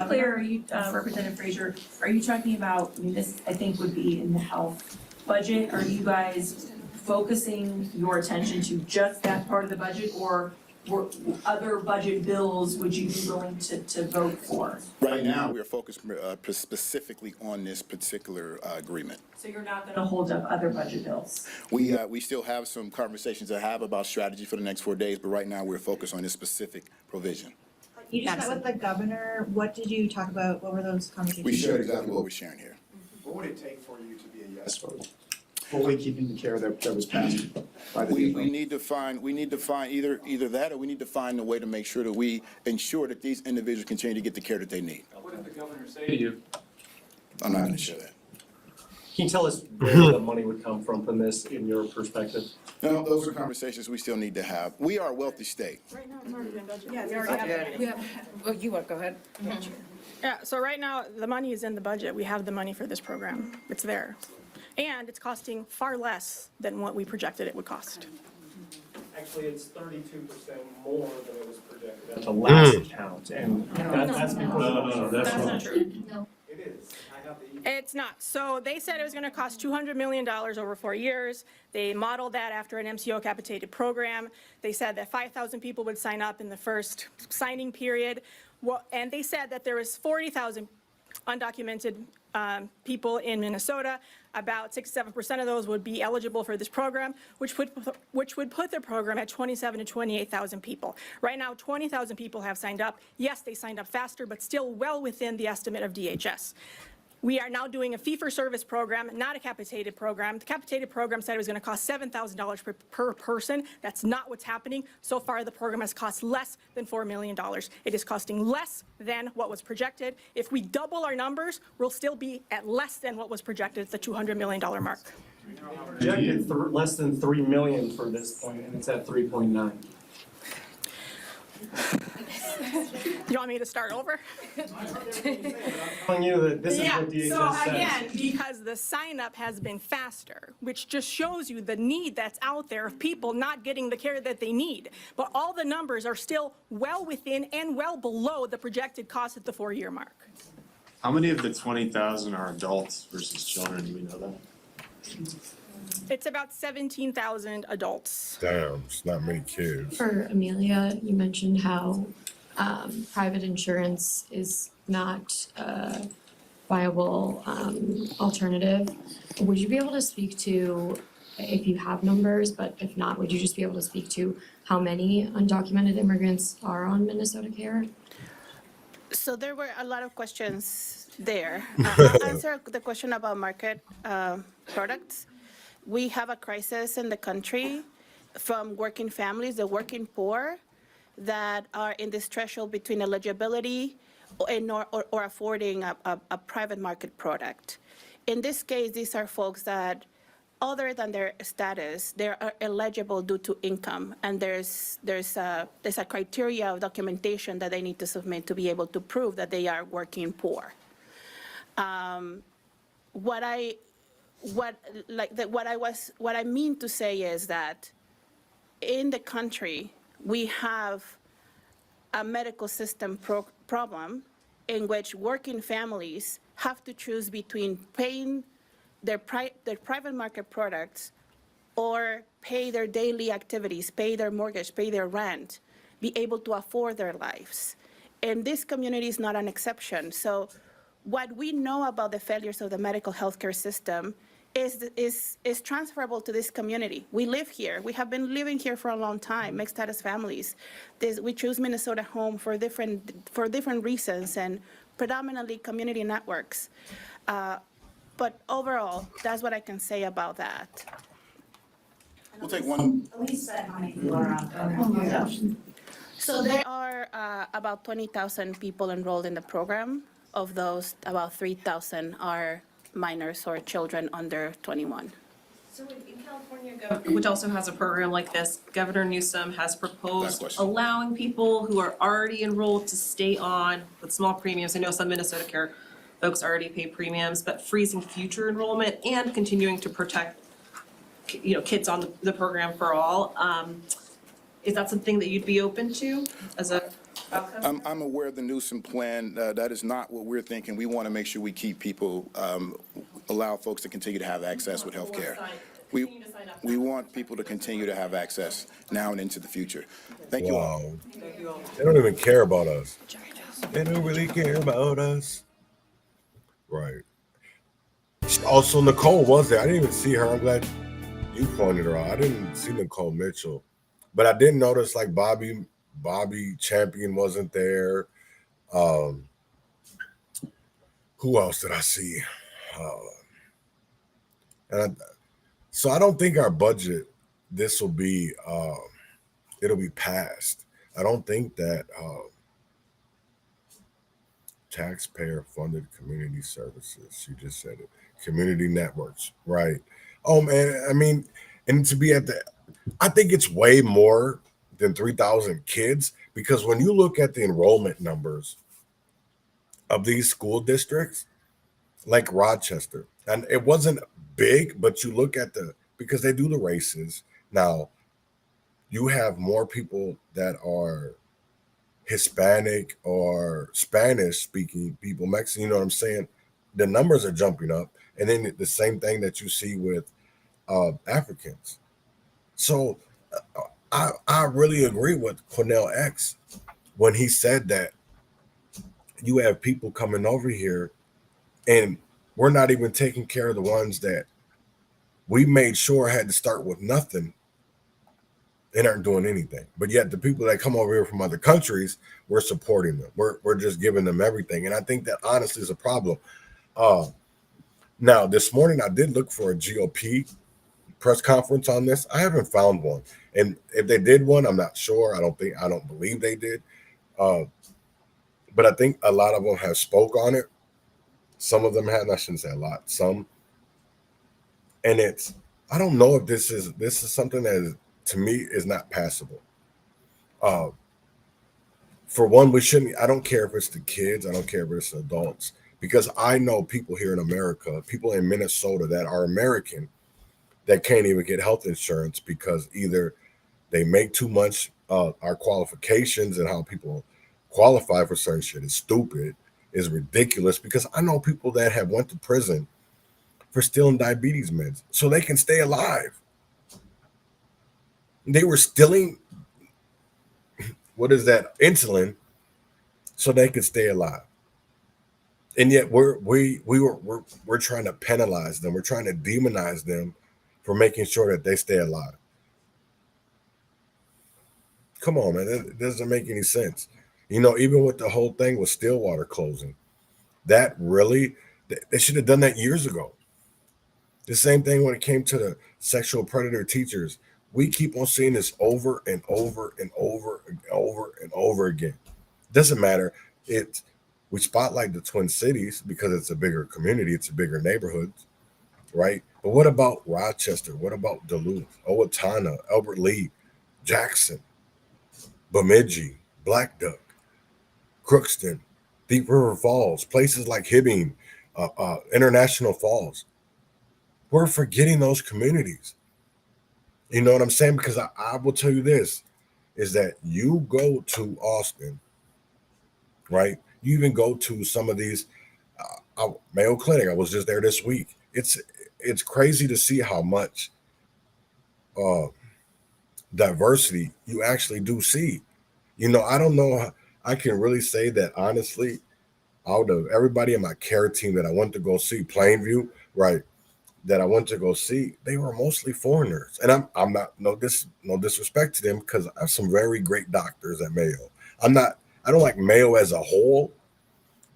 clear, Representative Frazier, are you talking about, I mean, this I think would be in the health budget, are you guys focusing your attention to just that part of the budget, or other budget bills would you be willing to vote for? Right now, we are focused specifically on this particular agreement. So you're not going to hold up other budget bills? We still have some conversations to have about strategy for the next 4 days, but right now we're focused on this specific provision. You just met with the governor. What did you talk about? What were those conversations? We shared exactly what we're sharing here. What would it take for you to be a yes vote? Fully keeping the care that was passed by the we need to find either that, or we need to find a way to make sure that we ensure that these individuals continue to get the care that they need. What did the governor say to you? I'm not going to share that. Can you tell us where the money would come from this in your perspective? No, those are conversations we still need to have. We are a wealthy state. Right now, it's already in budget. Yeah, we already have it. Well, you want, go ahead. Yeah, so right now, the money is in the budget. We have the money for this program. It's there. And it's costing far less than what we projected it would cost. Actually, it's 32% more than it was projected at the last count, and that's because That's not true. No. It is. I have the It's not. So they said it was going to cost $200 million over 4 years. They modeled that after an MCO capitated program. They said that 5,000 people would sign up in the first signing period. And they said that there was 40,000 undocumented people in Minnesota. About 6-7% of those would be eligible for this program, which would put the program at 27,000 to 28,000 people. Right now, 20,000 people have signed up. Yes, they signed up faster, but still well within the estimate of DHS. We are now doing a fee-for-service program, not a capitated program. The capitated program said it was going to cost $7,000 per person. That's not what's happening. So far, the program has cost less than $4 million. It is costing less than what was projected. If we double our numbers, we'll still be at less than what was projected at the $200 million mark. projected less than $3 million for this point, and it's at 3.9. You want me to start over? I'm telling you that this is what DHS so says. again, because the sign-up has been faster, which just shows you the need that's out there of people not getting the care that they need. But all the numbers are still well within and well below the projected cost at the 4-year mark. How many of the 20,000 are adults versus children? Do we know that? It's about 17,000 adults. Damn, it's not many kids. For Amelia, you mentioned how private insurance is not a viable alternative. Would you be able to speak to, if you have numbers, but if not, would you just be able to speak to how many undocumented immigrants are on Minnesota Care? So there were a lot of questions there. I'll answer the question about market products. We have a crisis in the country, from working families, the working poor, that are in this threshold between eligibility or affording a private market product. In this case, these are folks that, other than their status, they are eligible due to income, and there's a criteria of documentation that they need to submit to be able to prove that they are working poor. What I mean to say is that in the country, we have a medical system problem in which working families have to choose between paying their private market products or pay their daily activities, pay their mortgage, pay their rent, be able to afford their lives. And this community is not an exception. So what we know about the failures of the medical healthcare system is transferable to this community. We live here. We have been living here for a long time, mixed status families. We choose Minnesota home for different reasons, and predominantly community networks. But overall, that's what I can say about that. We'll take one. So there are about 20,000 people enrolled in the program. Of those, about 3,000 are minors or children under 21. So in California, which also has a program like this, Governor Newsom has proposed allowing people who are already enrolled to stay on with small premiums. I know some Minnesota Care folks already pay premiums, but freezing future enrollment and continuing to protect, kids on the program for all. Is that something that you'd be open to as a outcome? I'm aware of the Newsom plan. That is not what we're thinking. We want to make sure we keep people, allow folks to continue to have access with health care. We want people to continue to have access now and into the future. Thank you all. They don't even care about us. They don't really care about us. Right. Also, Nicole was there. I didn't even see her. I'm glad you pointed her out. I didn't see Nicole Mitchell. But I did notice like Bobby Champion wasn't there. Who else did I see? So I don't think our budget, this will be, it'll be passed. I don't think that taxpayer-funded community services, you just said it, community networks, right? Oh man, I mean, and to be at the, I think it's way more than 3,000 kids, because when you look at the enrollment numbers of these school districts, like Rochester, and it wasn't big, but you look at because they do the races. Now, you have more people that are Hispanic or Spanish speaking people, Mexican, you know what I'm saying? The numbers are jumping up. And then the same thing that you see with Africans. So I really agree with Cornell X when he said that you have people coming over here and we're not even taking care of the ones that we made sure had to start with nothing and aren't doing anything. But yet the people that come over here from other countries, we're supporting them. We're just giving them everything. And I think that honestly is a problem. Now, this morning I did look for a GOP press conference on this. I haven't found one. And if they did one, I'm not sure. I don't believe they did. But I think a lot of them have spoke on it. Some of them have, I shouldn't say a lot, some. And I don't know if this is something that is, to me, is not passable. For one, I don't care if it's the kids, I don't care if it's the adults, because I know people here in America, people in Minnesota that are American that can't even get health insurance because either they make too much, our qualifications and how people qualify for certain shit is stupid, is ridiculous, because I know people that have went to prison for stealing diabetes meds so they can stay alive. They were stealing, what is that, insulin, so they could stay alive. And yet we're trying to penalize them. We're trying to demonize them for making sure that they stay alive. Come on, man, it doesn't make any sense. You know, even with the whole thing with Stillwater closing, that really, they should have done that years ago. The same thing when it came to the sexual predator teachers. we keep on seeing this over and over and over and over and over again. Doesn't matter. We spotlight the Twin Cities because it's a bigger community, it's a bigger neighborhood, right? But what about Rochester? What about Duluth, Owatonna, Albert Lee, Jackson, Bemidji, Black Duck, Crookston, Deep River Falls, places like Hibbing, International Falls? We're forgetting those communities. You know what I'm saying? Because I will tell you this, is that you go to Austin, right? You even go to some of these Mayo Clinic. I was just there this week. It's crazy to see how much diversity you actually do see. You know, I don't know. I can really say that honestly, out of everybody in my care team that I went to go see, Plainview, right? That I went to go see, they were mostly foreigners. And I'm not no disrespect to them, because I have some very great doctors at Mayo. I don't like Mayo as a whole,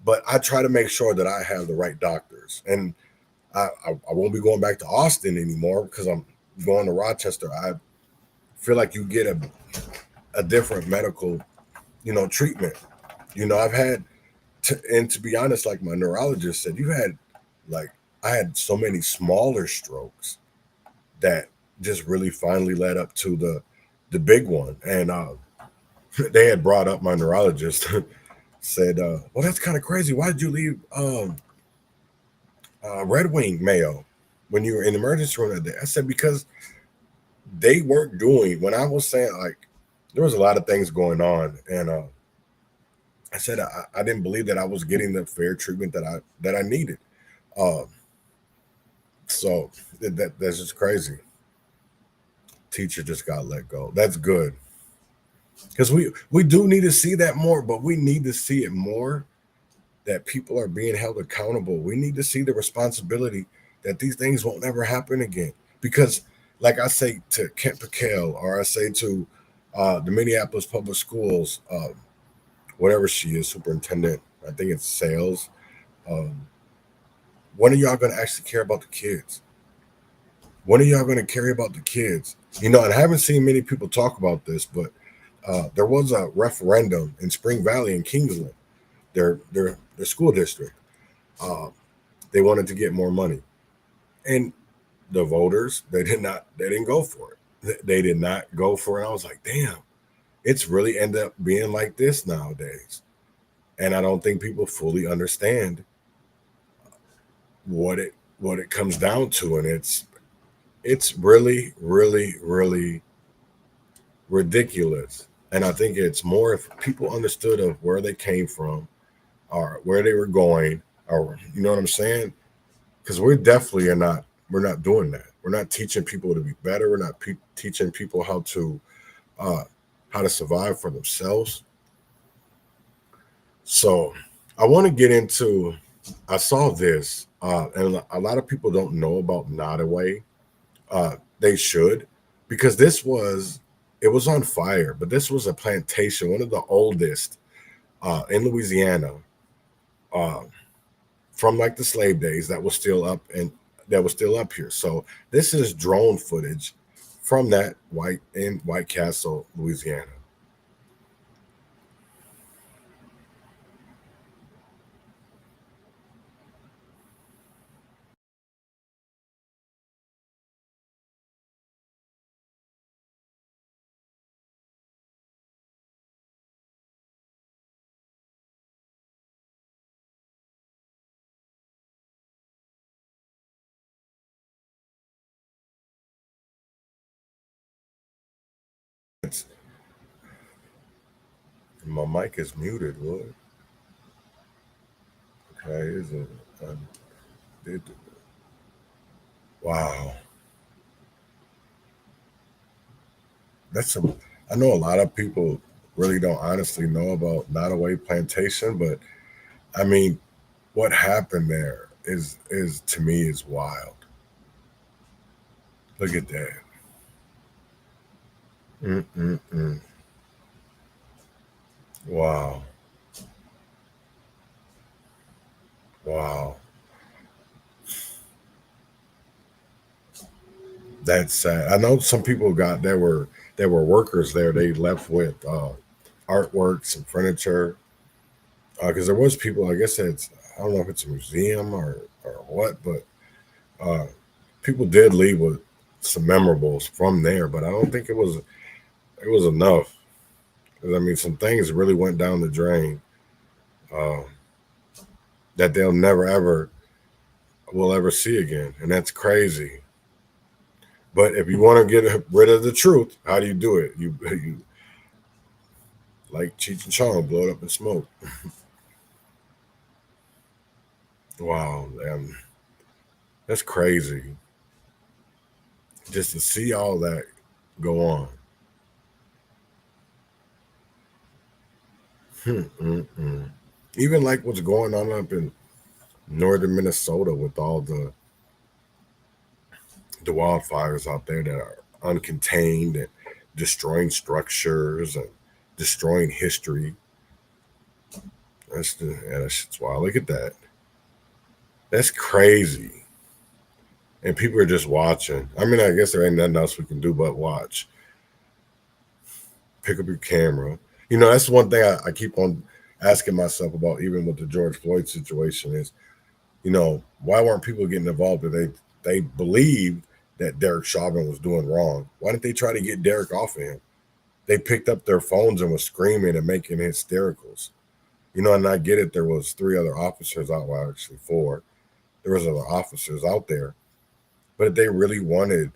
but I try to make sure that I have the right doctors. And I won't be going back to Austin anymore because I'm going to Rochester. I feel like you get a different medical, treatment. I've had, and to be honest, like my neurologist said, I had so many smaller strokes that just really finally led up to the big one. And they had brought up, my neurologist said, well, that's kind of crazy. Why did you leave Red Wing Mayo when you were in the emergency room that day? I said, because they weren't doing, when I was saying, like, there was a lot of things going on. And I said, I didn't believe that I was getting the fair treatment that I needed. So that's just crazy. Teacher just got let go. That's good. Because we do need to see that more, but we need to see it more that people are being held accountable. We need to see the responsibility that these things won't ever happen again. Because like I say to Kent Pickell, or I say to the Minneapolis Public Schools, whatever she is, superintendent, I think it's sales. When are y'all going to actually care about the kids? When are y'all going to care about the kids? And I haven't seen many people talk about this, but there was a referendum in Spring Valley in Kingsland, their school district. They wanted to get more money, and the voters, they didn't go for it. They did not go for it. I was like, damn, it's really ended up being like this nowadays. And I don't think people fully understand what it comes down to. And it's really, really, really ridiculous. And I think it's more if people understood of where they came from or where they were going, or, you know what I'm saying? Because we definitely we're not doing that. We're not teaching people to be better. We're not teaching people how to survive for themselves. So I want to get into, I saw this, and a lot of people don't know about Nottoway. They should, because it was on fire, but this was a plantation, one of the oldest in Louisiana, from like the slave days, that was still up here. So this is drone footage from that White Castle, Louisiana. My mic is muted. What? Okay, is it? Wow. I know a lot of people really don't honestly know about Nottoway Plantation, but I mean, what happened there is to me is wild. Look at that. Wow. Wow. That's sad. I know some people got that were workers there. They left with artworks and furniture because there was people. I guess it's I don't know if it's a museum or what, but people did leave with some memorables from there. But I don't think it was enough. 'Cause, I mean, some things really went down the drain uh, that they'll never ever will ever see again, and that's crazy. But if you want to get rid of the truth, how do you do it? You like Cheech and Chong, blow it up in smoke. Wow, man. That's crazy. Just to see all that go on. Even like what's going on up in northern Minnesota with all the wildfires out there that are uncontained and destroying structures and destroying history. That shit's wild. Look at that. That's crazy. And people are just watching. I mean, I guess there ain't nothing else we can do but watch. Pick up your camera. You know, that's one thing I keep on asking myself about, even with the George Floyd situation, is, you know, why weren't people getting involved? They believed that Derek Chauvin was doing wrong. Why didn't they try to get Derek off of him? They picked up their phones and was screaming and making hystericals. You know, and I get it. There was 3 other officers out, well, actually 4. There was other officers out there. But if they really wanted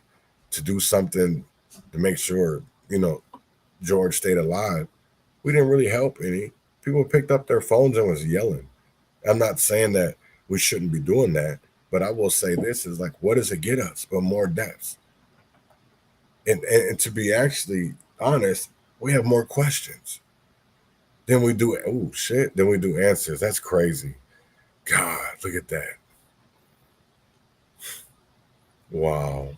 to do something to make sure, you know, George stayed alive, we didn't really help any. People picked up their phones and was yelling. I'm not saying that we shouldn't be doing that, but I will say this is like, what does it get us but more deaths? And to be actually honest, we have more questions than we do, oh shit, than we do answers. That's crazy. God, look at that. Wow.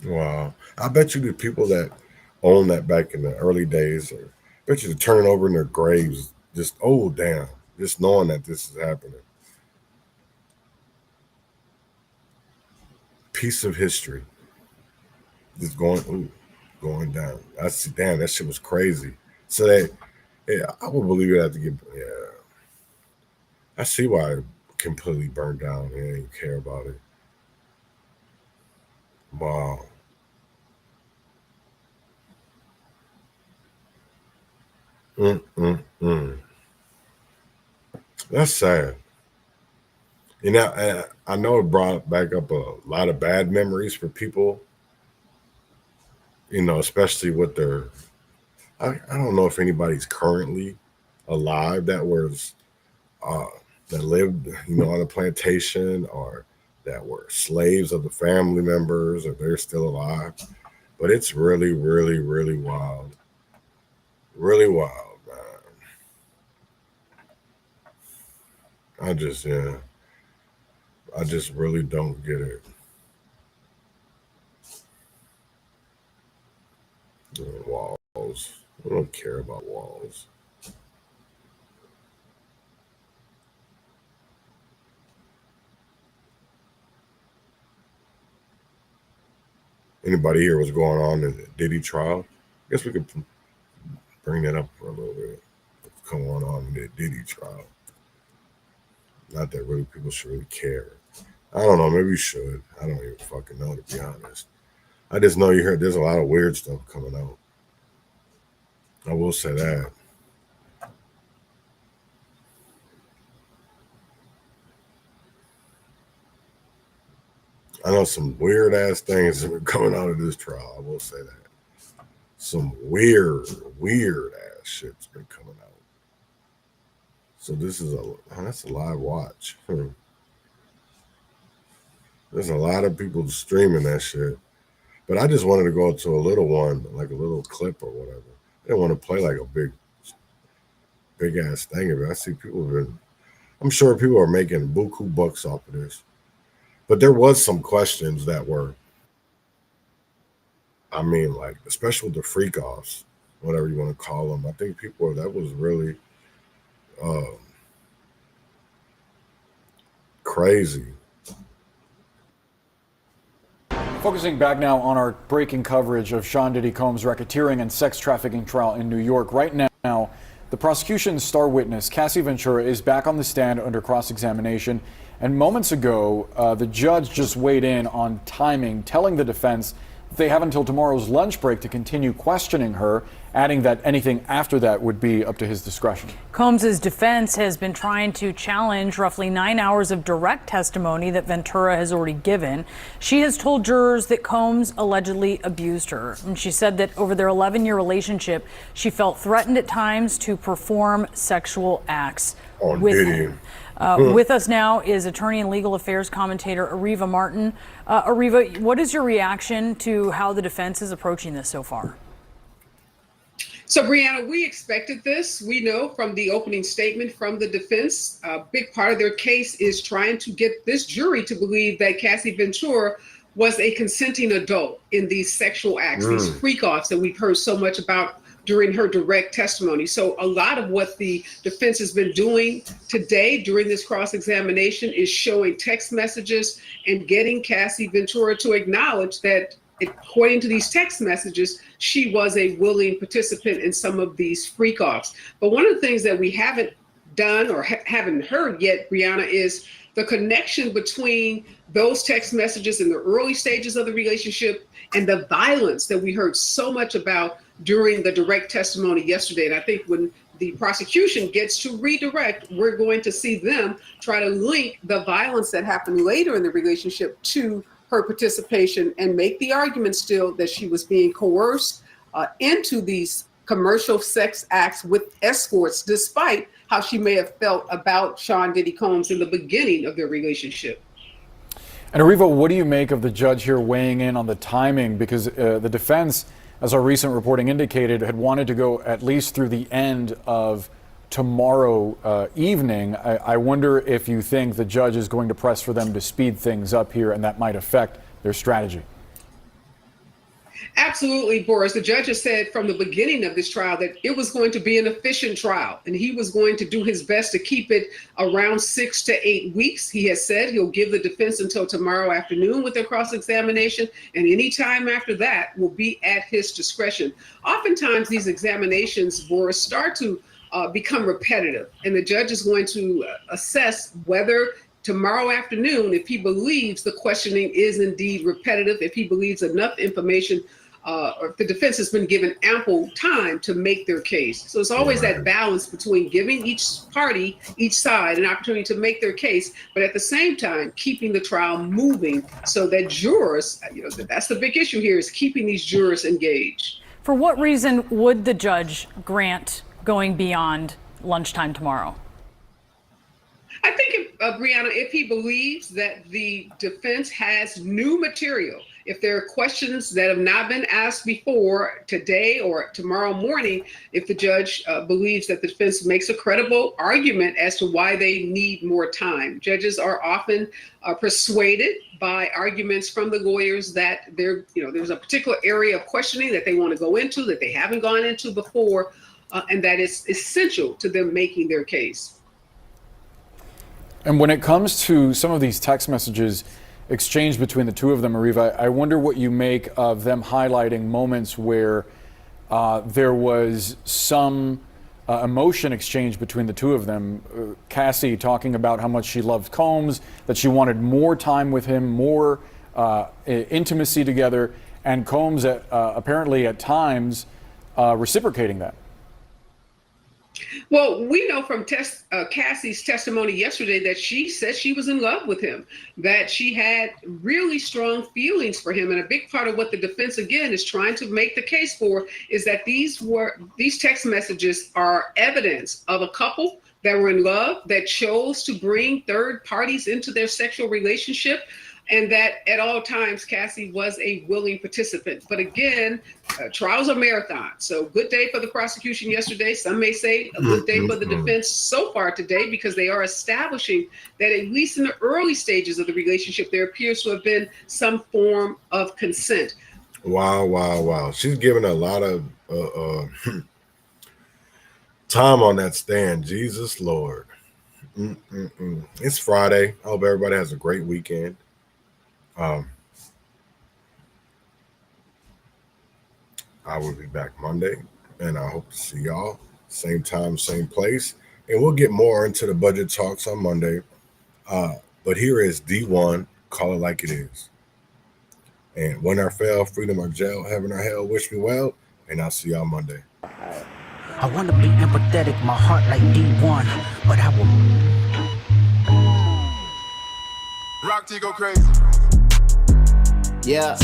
Wow. I bet you the people that owned that back in the early days, or bet you to turn over in their graves, just, oh, damn, just knowing that this is happening. Piece of history just going down. I see, damn, that shit was crazy. So yeah, I would believe it have to get, yeah. I see why it completely burned down. He didn't care about it. Wow. That's sad. You know, I know it brought back up a lot of bad memories for people, you know, especially with their, I don't know if anybody's currently alive that was, that lived, you know, on a plantation or that were slaves of the family members, or they're still alive. But it's really, really, really wild. Really wild, man. I just really don't get it. Walls. I don't care about walls. Anybody hear what's going on in the Diddy trial? I guess we could bring that up for a little bit. What's going on in the Diddy trial? Not that really people should really care. I don't know. Maybe you should. I don't even fucking know, to be honest. I just know you heard there's a lot of weird stuff coming out. I will say that. I know some weird ass things that are coming out of this trial. I will say that. Some weird ass shit's been coming out. So this is that's a live watch. There's a lot of people streaming that shit. But I just wanted to go to a little one, like a little clip or whatever. I didn't want to play like a big ass thing of it. I see people have been, I'm sure people are making buku bucks off of this. But there was some questions that were, I mean, like, especially with the freak offs, whatever you want to call them. I think that was really, Crazy. Focusing back now on our breaking coverage of Sean Diddy Combs' racketeering and sex trafficking trial in New York. Right now, the prosecution's star witness, Cassie Ventura, is back on the stand under cross-examination. And moments ago, the judge just weighed in on timing, telling the defense they have until tomorrow's lunch break to continue questioning her, adding that anything after that would be up to his discretion. Combs' defense has been trying to challenge roughly 9 hours of direct testimony that Ventura has already given. She has told jurors that Combs allegedly abused her. And she said that over their 11-year relationship, she felt threatened at times to perform sexual acts with him. With us now is attorney and legal affairs commentator Ariva Martin. Ariva, what is your reaction to how the defense is approaching this so far? So, Brianna, we expected this. We know from the opening statement from the defense, a big part of their case is trying to get this jury to believe that Cassie Ventura was a consenting adult in these sexual acts, these freak-offs that we've heard so much about during her direct testimony. So a lot of what the defense has been doing today during this cross-examination is showing text messages and getting Cassie Ventura to acknowledge that, according to these text messages, she was a willing participant in some of these freak-offs. But one of the things that we haven't done or haven't heard yet, Brianna, is the connection between those text messages in the early stages of the relationship and the violence that we heard so much about during the direct testimony yesterday. And I think when the prosecution gets to redirect, we're going to see them try to link the violence that happened later in the relationship to her participation and make the argument still that she was being coerced into these commercial sex acts with escorts, despite how she may have felt about Sean Diddy Combs in the beginning of their relationship. And Ariva, what do you make of the judge here weighing in on the timing? Because the defense, as our recent reporting indicated, had wanted to go at least through the end of tomorrow evening. I wonder if you think the judge is going to press for them to speed things up here, and that might affect their strategy. Absolutely, Boris. The judge has said from the beginning of this trial that it was going to be an efficient trial, and he was going to do his best to keep it around 6 to 8 weeks. He has said he'll give the defense until tomorrow afternoon with their cross-examination, and any time after that will be at his discretion. Oftentimes, these examinations, Boris, start to become repetitive, and the judge is going to assess whether tomorrow afternoon, if he believes the questioning is indeed repetitive, if he believes enough information, or if the defense has been given ample time to make their case. So it's always that balance between giving each party, each side, an opportunity to make their case, but at the same time, keeping the trial moving so that jurors, that's the big issue here, is keeping these jurors engaged. For what reason would the judge grant going beyond lunchtime tomorrow? I think, Brianna, if he believes that the defense has new material, if there are questions that have not been asked before today or tomorrow morning, if the judge believes that the defense makes a credible argument as to why they need more time. Judges are often persuaded by arguments from the lawyers that there's a particular area of questioning that they want to go into that they haven't gone into before, and that is essential to them making their case. And when it comes to some of these text messages exchanged between the two of them, Ariva, I wonder what you make of them highlighting moments where there was some emotion exchange between the two of them. Cassie talking about how much she loved Combs, that she wanted more time with him, more intimacy together, and Combs apparently at times reciprocating that. Well, we know from Cassie's testimony yesterday that she said she was in love with him, that she had really strong feelings for him. And a big part of what the defense, again, is trying to make the case for is that these text messages are evidence of a couple that were in love, that chose to bring third parties into their sexual relationship, and that at all times Cassie was a willing participant. But again, trials are marathons. So good day for the prosecution yesterday. Some may say a good day for the defense so far today, because they are establishing that at least in the early stages of the relationship, there appears to have been some form of consent. Wow. She's given a lot of Time on that stand, Jesus Lord. It's Friday. I hope everybody has a great weekend. I will be back Monday, and I hope to see y'all same time, same place. And we'll get more into the budget talks on Monday. But here is D1, Call It Like It Is. And when I fail, freedom or jail, heaven or hell, wish me well, and I'll see y'all Monday. I want to be empathetic, my heart like D1, but I will. Rock T go crazy. Yeah.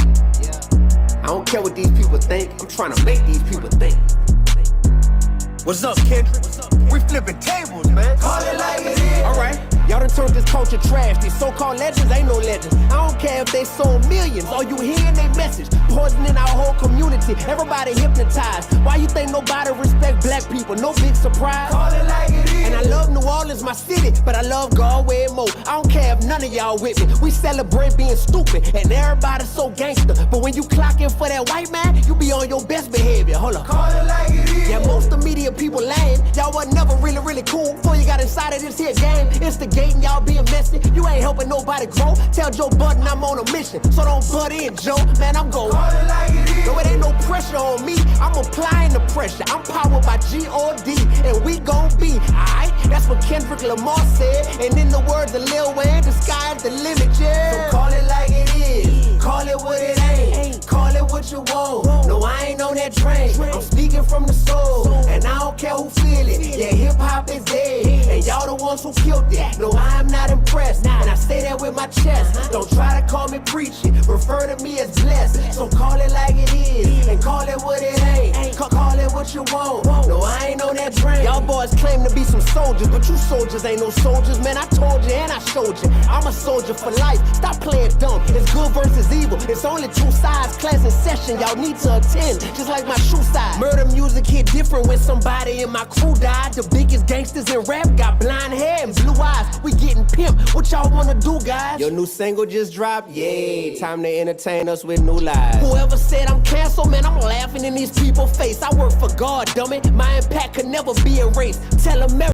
I don't care what these people think. I'm trying to make these people think. What's up, Kendrick? We flipping tables, man. Call it like it is. All right. Y'all done turned this culture trash. These so-called legends ain't no legends. I don't care if they sold millions. All you hearing they message. Poisoning our whole community. Everybody hypnotized. Why you think nobody respect black people? No big surprise. Call it like it is. And I love New Orleans, my city, but I love Galway more. I don't care if none of y'all with me. We celebrate being stupid, and everybody's so gangster. But when you clock in for that white man, you be on your best behavior. Hold up. Call it like it is. Yeah, most of media people lame. Y'all was never really cool before you got inside of this here game. Instigating y'all being messy. You ain't helping nobody grow. Tell Joe Budden I'm on a mission, so don't butt in, Joe. Man, I'm going. Call it like it is. No, it ain't no pressure on me. I'm applying the pressure. I'm powered by G-O-D, and we gon' be, alright? That's what Kendrick Lamar said. And in the words of Lil Wayne, the sky's the limit, yeah. So call it like it is. Call it what it ain't. Call it what you want. No, I ain't on that train. I'm speaking from the soul, and I don't care who feel it. Yeah, hip-hop is dead, and y'all the ones who killed it. No, I am not impressed, and I say that with my chest. Don't try to call me preaching, refer to me as blessed. So call it like it is, and call it what it ain't. Call it what you want. No, I ain't on that train. Y'all boys claim to be some soldiers, but you soldiers ain't no soldiers, man. I told you and I showed you. I'm a soldier for life. Stop playing dumb. It's good versus evil. It's only two sides. Class in session, y'all need to attend, just like my shoe size. Murder music hit different when somebody in my crew died. The biggest gangsters in rap got blind hair and blue eyes. We getting pimped. What y'all wanna do, guys? Your new single just dropped? Yay. Time to entertain us with new lies. Whoever said I'm canceled, man, I'm laughing in these people's face. I work for God, dummy. My impact could never be erased. Tell America.